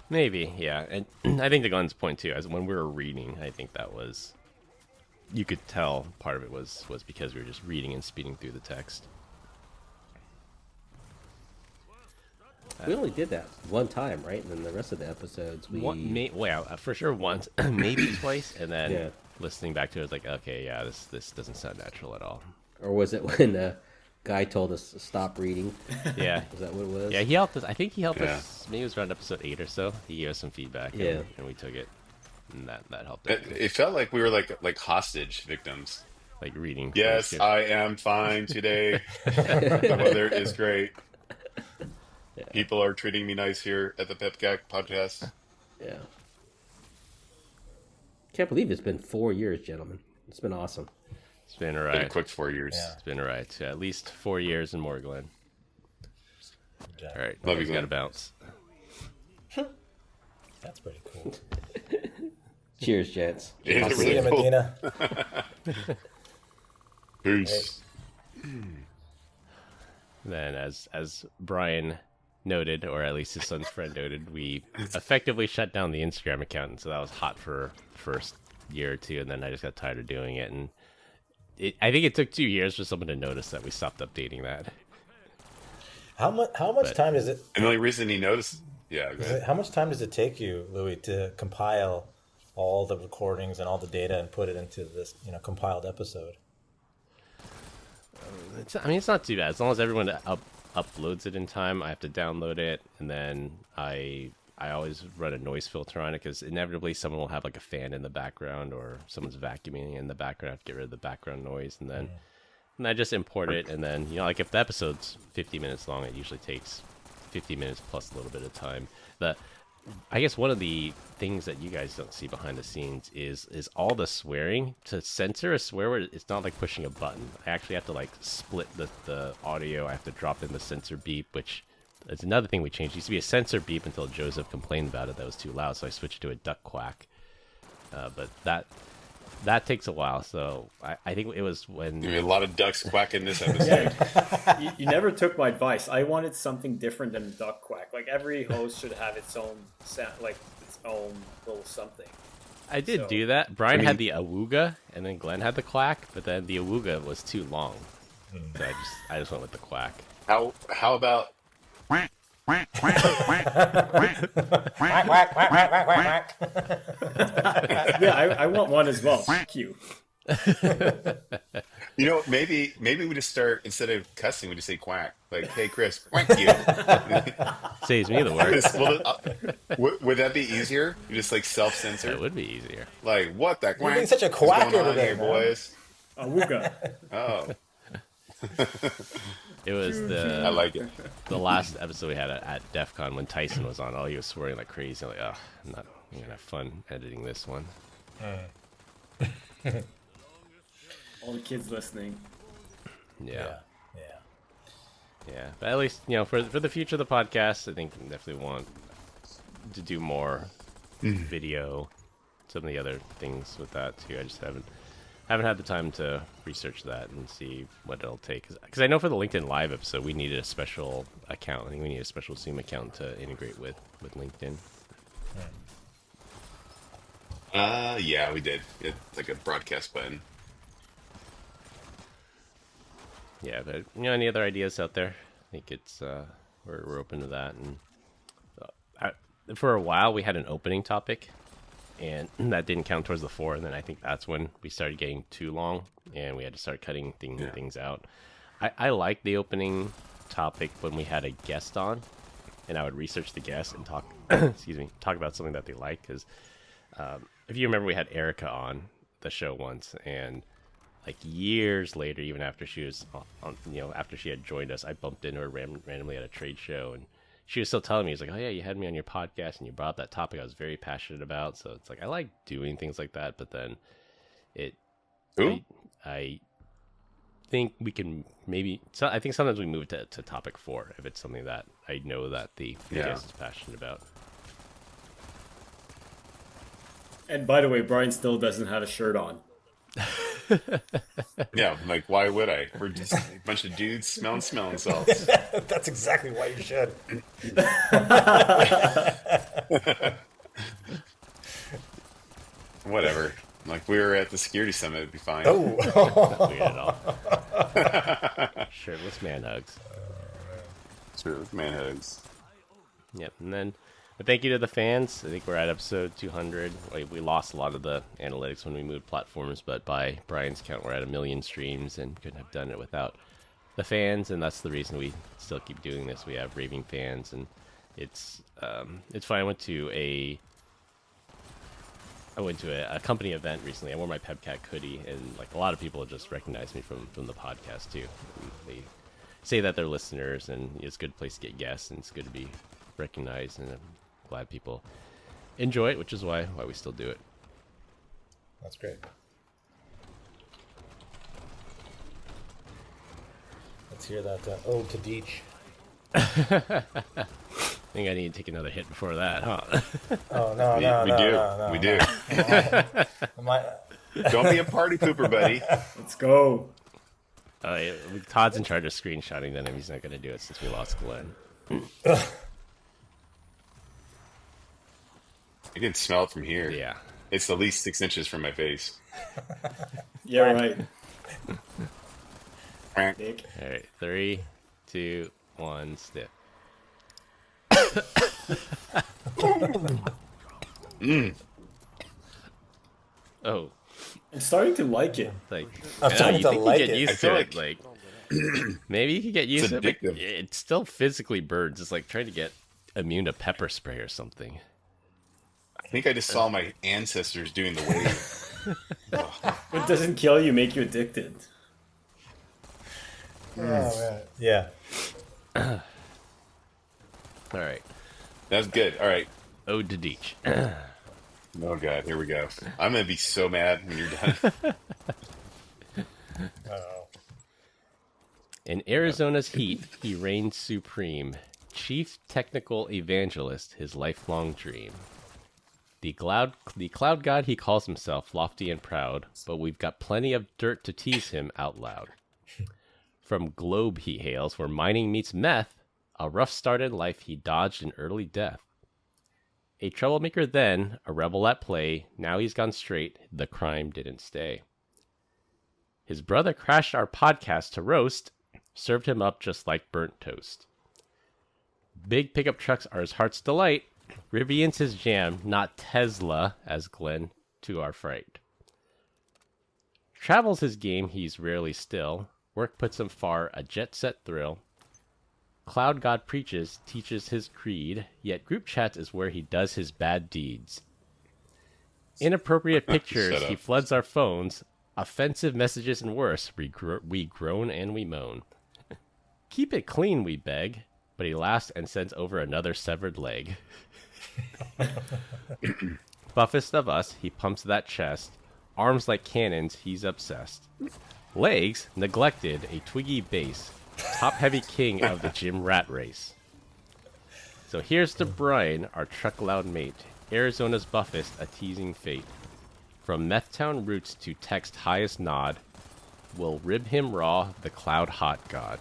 Maybe, yeah. And I think to Glenn's point too, as when we were reading, I think that was, you could tell part of it was because we were just reading and speeding through the text. We only did that one time, right? And then the rest of the episodes, for sure once, maybe twice, and then Yeah. listening back to it, it's like, okay, yeah, this doesn't sound natural at all. Or was it when the guy told us to stop reading? Yeah. Is that what it was? Yeah, he helped us. I think he helped Yeah. us. Maybe it was around episode 8 or so. He gave us some feedback, Yeah. and we took it, and that helped. It felt like we were like hostage victims. Like reading. Yes, I am fine today. The weather is great. People are treating me nice here at the PEBCAK Podcast. Yeah. Can't believe it's been 4 years, gentlemen. It's been awesome. It's been a Been ride. a quick 4 years. Yeah. It's been a ride. Yeah, at least 4 years and more, Glenn. Yeah. All right, Love you, got to Glenn. bounce. That's pretty cool. Cheers, gents. Is it See really you, cool? Medina. Peace. Then, as Brian noted, or at least his son's friend noted, we effectively shut down the Instagram account, and so that was hot for first year or two, and then I just got tired of doing it, and I think it took 2 years for someone to notice that we stopped updating that. How much time does it? And the only reason he noticed, yeah, go ahead. How much time does it take you, Louis, to compile all the recordings and all the data and put it into this, compiled episode? It's not too bad as long as everyone uploads it in time. I have to download it, and then I always run a noise filter on it because inevitably someone will have like a fan in the background or someone's vacuuming in the background. I have to get rid of the background noise, and then and I just import it. And then like if the episode's 50 minutes long, it usually takes 50 minutes plus a little bit of time. I guess one of the things that you guys don't see behind the scenes is all the swearing. To censor a swear word, it's not like pushing a button. I actually have to like split the audio. I have to drop in the censor beep, which is another thing we changed. It used to be a censor beep until Joseph complained about it that was too loud, so I switched to a duck quack. But that takes a while, so I think it was when... There's a lot of ducks quacking this episode. You never took my advice. I wanted something different than duck quack. Like every host should have its own sound, like its own little something. I did So- do that. Brian had the awooga, and then Glenn had the quack, but then the awooga was too long. So I just went with the quack. How about Quack, quack, quack, quack, quack, quack. Yeah, I want one as well. Q. maybe we just start, instead of cussing, we just say quack. Like, hey Chris, quack you. Saves me the work. Would that be easier? You just like self-censor? It would be easier. Like, what the quack? being such a is going quacker on today, here, man. boys? Awooga. Oh, It was I like it. the last episode we had at DEF CON when Tyson was on. Oh, he was swearing like crazy. I'm like, I'm gonna have fun editing this one. All the kids listening. Yeah. Yeah. Yeah. But at least, for the future of the podcast, I think we definitely want to do more video, some of the other things with that too. I just haven't had the time to research that and see what it'll take. Because I know for the LinkedIn Live episode, we needed a special account. I think we need a special Zoom account to integrate with LinkedIn. Yeah, we did. It's like a broadcast button. Yeah, but any other ideas out there? I think it's we're open to that. And for a while, we had an opening topic, and that didn't count towards the 4. And then I think that's when we started getting too long, and we had to start cutting things out. I like the opening topic when we had a guest on, and I would research the guest and talk talk about something that they like. Because if you remember, we had Erica on the show once, and like years later, even after she was on, after she had joined us, I bumped into her randomly at a trade show, and she was still telling me, "It's like, oh yeah, you had me on your podcast, and you brought up that topic I was very passionate about." So it's like I like doing things like that, but then I think we can maybe. So I think sometimes we move to topic 4 if it's something that I know that the guest is passionate about. And by the way, Brian still doesn't have a shirt on. Yeah, like, why would I? We're just a bunch of dudes smelling salts. That's exactly why you should. Whatever. Like, we were at the security summit, it'd be fine. Oh. Weird at all. Shirtless man hugs. True, man hugs. Yep. And then a thank you to the fans. I think we're at episode 200. We lost a lot of the analytics when we moved platforms, but by Brian's count, we're at 1 million streams and couldn't have done it without the fans. And that's the reason we still keep doing this. We have raving fans, and it's fun. I went to a company event recently. I wore my PEBCAK hoodie, and like a lot of people just recognized me from the podcast too. And they say that they're listeners, and it's a good place to get guests, and it's good to be recognized. And I'm glad people enjoy it, which is why we still do it. That's great. Let's hear that ode to Deech. I think I need to take another hit before that, huh? Oh no, We do. My, Don't be a party pooper, buddy. Let's go. Yeah, Todd's in charge of screenshotting them. He's not going to do it since we lost Glenn. I can smell it from here. Yeah. It's at least 6 inches from my face. Yeah, right. Nick. All right, 3, 2, 1, stiff. Oh, I'm starting to like it. like I'm starting to like get it. used I to feel it. Like maybe you could get used to it. But addictive. it still physically burns. It's like trying to get immune to pepper spray or something. I think I just saw my ancestors doing the wave. What doesn't kill you make you addicted. oh man, yeah. All right, That's good. All right. ode to Deech. Oh, God. Here we go. I'm going to be so mad when you're done. Uh-oh. In Arizona's heat, he reigns supreme, chief technical evangelist, his lifelong dream. The cloud god he calls himself, lofty and proud, but we've got plenty of dirt to tease him out loud. From Globe he hails, where mining meets meth, a rough start in life he dodged an early death. A troublemaker then, a rebel at play, now he's gone straight, the crime didn't stay. His brother crashed our podcast to roast, served him up just like burnt toast. Big pickup trucks are his heart's delight, Rivian's his jam, not Tesla, as Glenn, to our fright. Travel's his game, he's rarely still, work puts him far, a jet-set thrill. Cloud God preaches, teaches his creed, yet group chats is where he does his bad deeds. Inappropriate pictures, he floods our phones, offensive messages and worse, we groan and we moan. Keep it clean, we beg, but he laughs and sends over another severed leg. Buffest of us, he pumps that chest, arms like cannons, he's obsessed. Legs, neglected, a twiggy base, top-heavy king of the gym rat race. So here's to Brian, our truck loud mate, Arizona's buffest, a teasing fate. From Methtown roots to text highest nod, we'll rib him raw, the cloud hot god.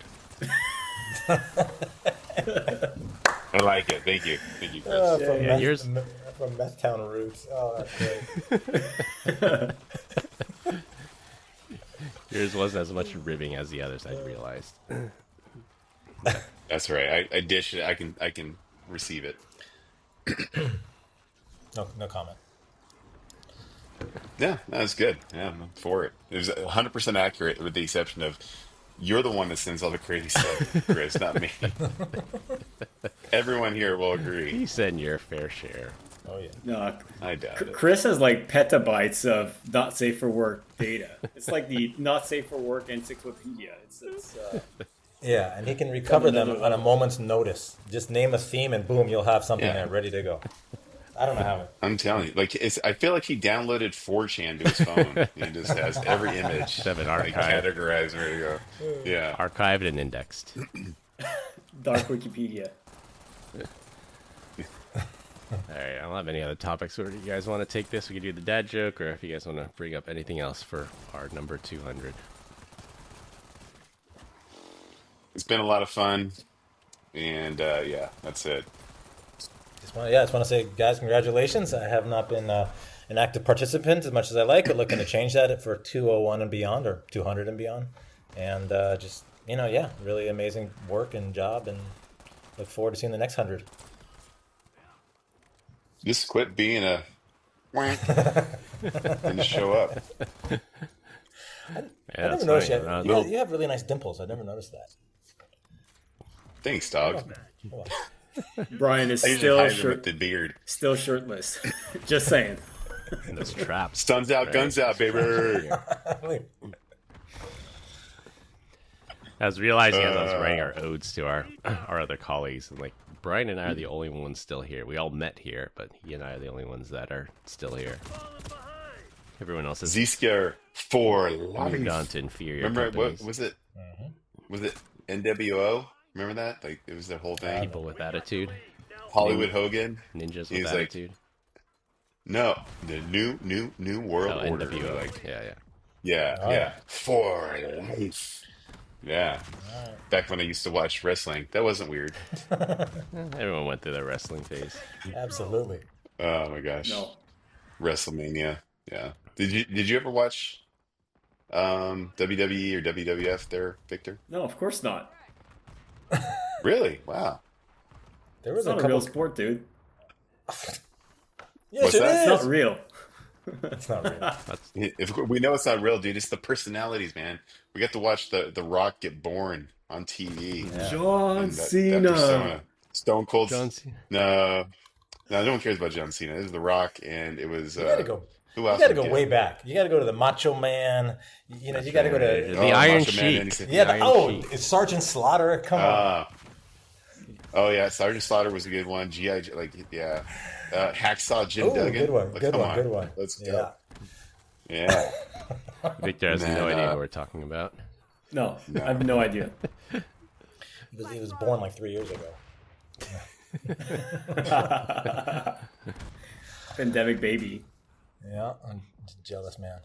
I like it. Thank you. Thank you, Chris. From Methtown roots. Oh, that's great. Yours wasn't as much ribbing as the others, I realized. That's right. I dish it. I can receive it. No comment. Yeah, that's good. Yeah, I'm for it. It was 100% accurate, with the exception of you're the one that sends all the crazy stuff, Chris, not me. Everyone here will agree. You said your fair share. Oh yeah. No, I doubt it. Chris has like petabytes of not safe for work data. It's like the not safe for work encyclopedia. Yeah, and he can recover them on a moment's notice. Just name a theme, and boom, you'll have something Yeah. there ready to go. I don't know how it. I'm telling you, I feel like he downloaded 4chan to his phone. He just has every image Have it like, archived. categorized, ready to go. Yeah. Archived and indexed. Dark Wikipedia. Alright, I don't have any other topics. Where do you guys want to take this? We could do the dad joke, or if you guys want to bring up anything else for our number 200. It's been a lot of fun. And yeah, that's it. I just want to say, guys, congratulations. I have not been an active participant as much as I like, but looking to change that for 201 and beyond, or 200 and beyond. And just, really amazing work and job, and look forward to seeing the next 100. Just quit being a wank and just show up. Yeah, I never that's noticed fine. yet. You have really nice dimples. I never noticed that. Thanks, dog. Oh, Brian is I usually still hide them with the beard. still shirtless. Just saying. And those traps. Stuns out, Right. guns out, baby. I was realizing as I was writing our odes to our other colleagues, and like Brian and I are the only ones still here. We all met here, but he and I are the only ones that are still here. Everyone else has Z-Scare for moved on life. to inferior Remember companies. what was it? Was it NWO? Remember that? Like it was the whole thing. People with attitude, Hollywood Hogan. ninjas He's with like, attitude. No, the new world Oh, order. NWO. Like, Yeah. yeah, Oh, yeah, for life. Yeah. Back when I used to watch wrestling, that wasn't weird. Everyone went through their wrestling phase. Absolutely. Oh my gosh, No. WrestleMania. Yeah. Did you ever watch WWE or WWF there, Victor? No, of course not. Really? Wow. There It's was a not a couple. real sport, dude. Yes, What's it that? It's is. not real. It's not real. That's If we know it's not real, dude, it's the personalities, man. We got to watch the Rock get born on TV. John And that Cena. persona. Stone Cold. John Cena. No, no one cares about John Cena. This is The Rock, and it was. You gotta go. Who You else? gotta we go get? way back. You gotta go to the Macho Man. You know, you gotta go to. The Iron Macho Man, Sheik. anything. Yeah. The Iron Oh, Sheik. it's Sergeant Slaughter. Come on. Oh yeah, Sergeant Slaughter was a good one. GI, like yeah, Hacksaw Jim Oh, Duggan. good one. Like, Good come one. on. Good one. Let's Yeah. go. Yeah. Victor has Man, no idea what we're talking about. No, I have no idea. He was born like 3 years ago. Pandemic baby. Yeah, I'm a jealous man.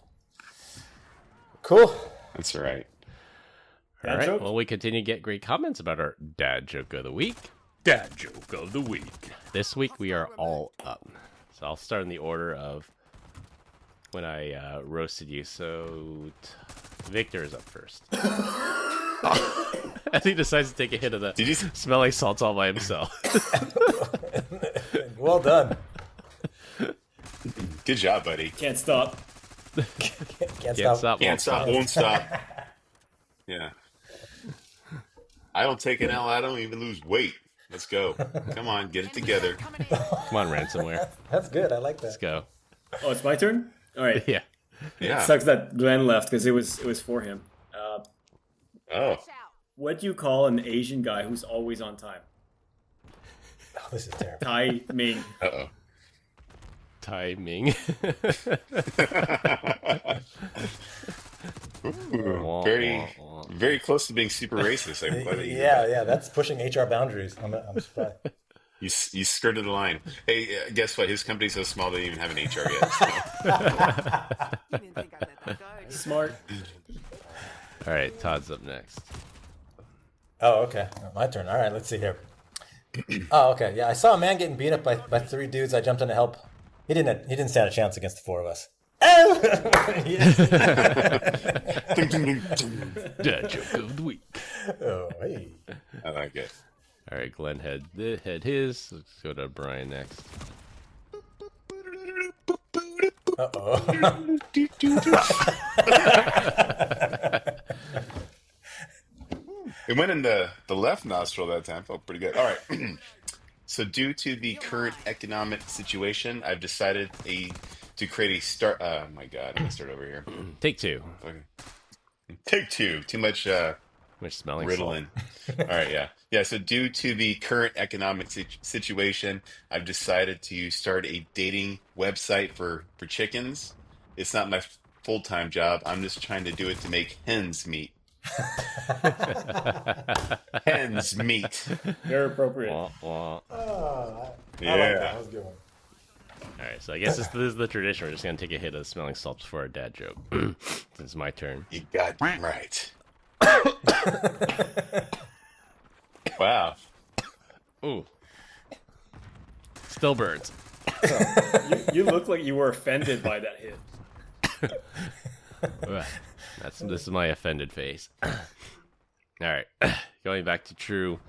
Cool. That's all right. All Dad right. joke? Well, we continue to get great comments about our dad joke of the week. Dad joke of the week. This week we are all up. So I'll start in the order of when I roasted you. So Victor is up first. As he decides to take a hit of the Did you? smelling salts all by himself. Well done. Good job, buddy. Can't stop. Can't Can't stop. stop. Can't won't stop, won't stop. Yeah. I don't take an L. I don't even lose weight. Let's go. Come on, get it together. Come on, ransomware. That's good. I like Let's that. go. Oh, it's my turn. All right. Yeah. Yeah. Sucks that Glenn left because it was for him. Oh. What do you call an Asian guy who's always on time? Oh, this is terrible. Tai Ming. Uh-oh. Timing. Ooh, very close to being super racist. I'm glad that you did that. Yeah, that's pushing HR boundaries. I'm surprised. You skirted the line. Hey, guess what? His company's so small they don't even have an HR yet. So. Smart. All right, Todd's up next. Oh, okay. My turn. All right, let's see here. Oh, okay. Yeah, I saw a man getting beat up by 3 dudes. I jumped in to help. He didn't stand a chance against the 4 of us. Oh! Dad joke of the week. Oh, hey. I like it. All right, Glenn had his. Let's go to Brian next. Uh-oh. It went in the left nostril that time. Felt pretty good. All right. So due to the current economic situation, I've decided to create a start. Oh my God, I'm gonna start over here. Take 2. Okay. Take 2. Too much Much smelling Ritalin. All right, yeah. Yeah, so due to the current economic situation, I've decided to start a dating website for chickens. It's not my full-time job. I'm just trying to do it to make hens meet. Hens meet. Very appropriate. Salt. Wah, wah. I like that. Yeah. That was a good one. All right, so I guess this is the tradition. We're just gonna take a hit of smelling salts for our dad joke. It's my turn. You got right. Wow. Ooh, still burns. You look like you were offended by that hit. Ugh. This is my offended face. All right, going back to true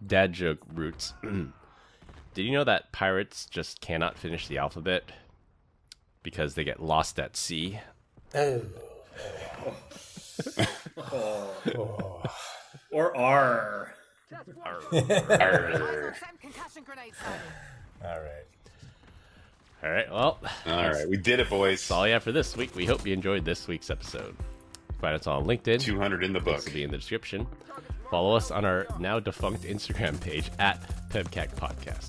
dad joke roots. Did you know that pirates just cannot finish the alphabet because they get lost at sea? Oh. Or R. Arr. All right. All right, well, All right, we did it, boys. that's all you have for this week. We hope you enjoyed this week's episode. Find us on LinkedIn. 200 in the book. Links will be in the description. Follow us on our now defunct Instagram page at PEBCAK Podcast.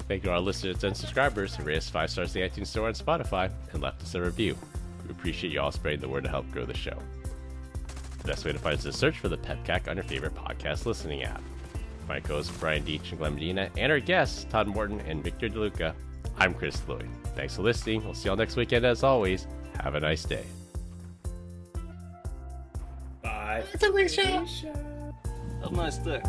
Thank you to our listeners and subscribers who rated us 5 stars in the iTunes Store and Spotify and left us a review. We appreciate you all spreading the word to help grow the show. The best way to find us is to search for the PEBCAK on your favorite podcast listening app. My co-hosts Brian Deitch and Glenn Medina, and our guests Todd Morton and Victor DeLuca. I'm Chris Lloyd. Thanks for listening. We'll see you all next weekend. As always, have a nice day. Bye. It's a big show. Have a nice day.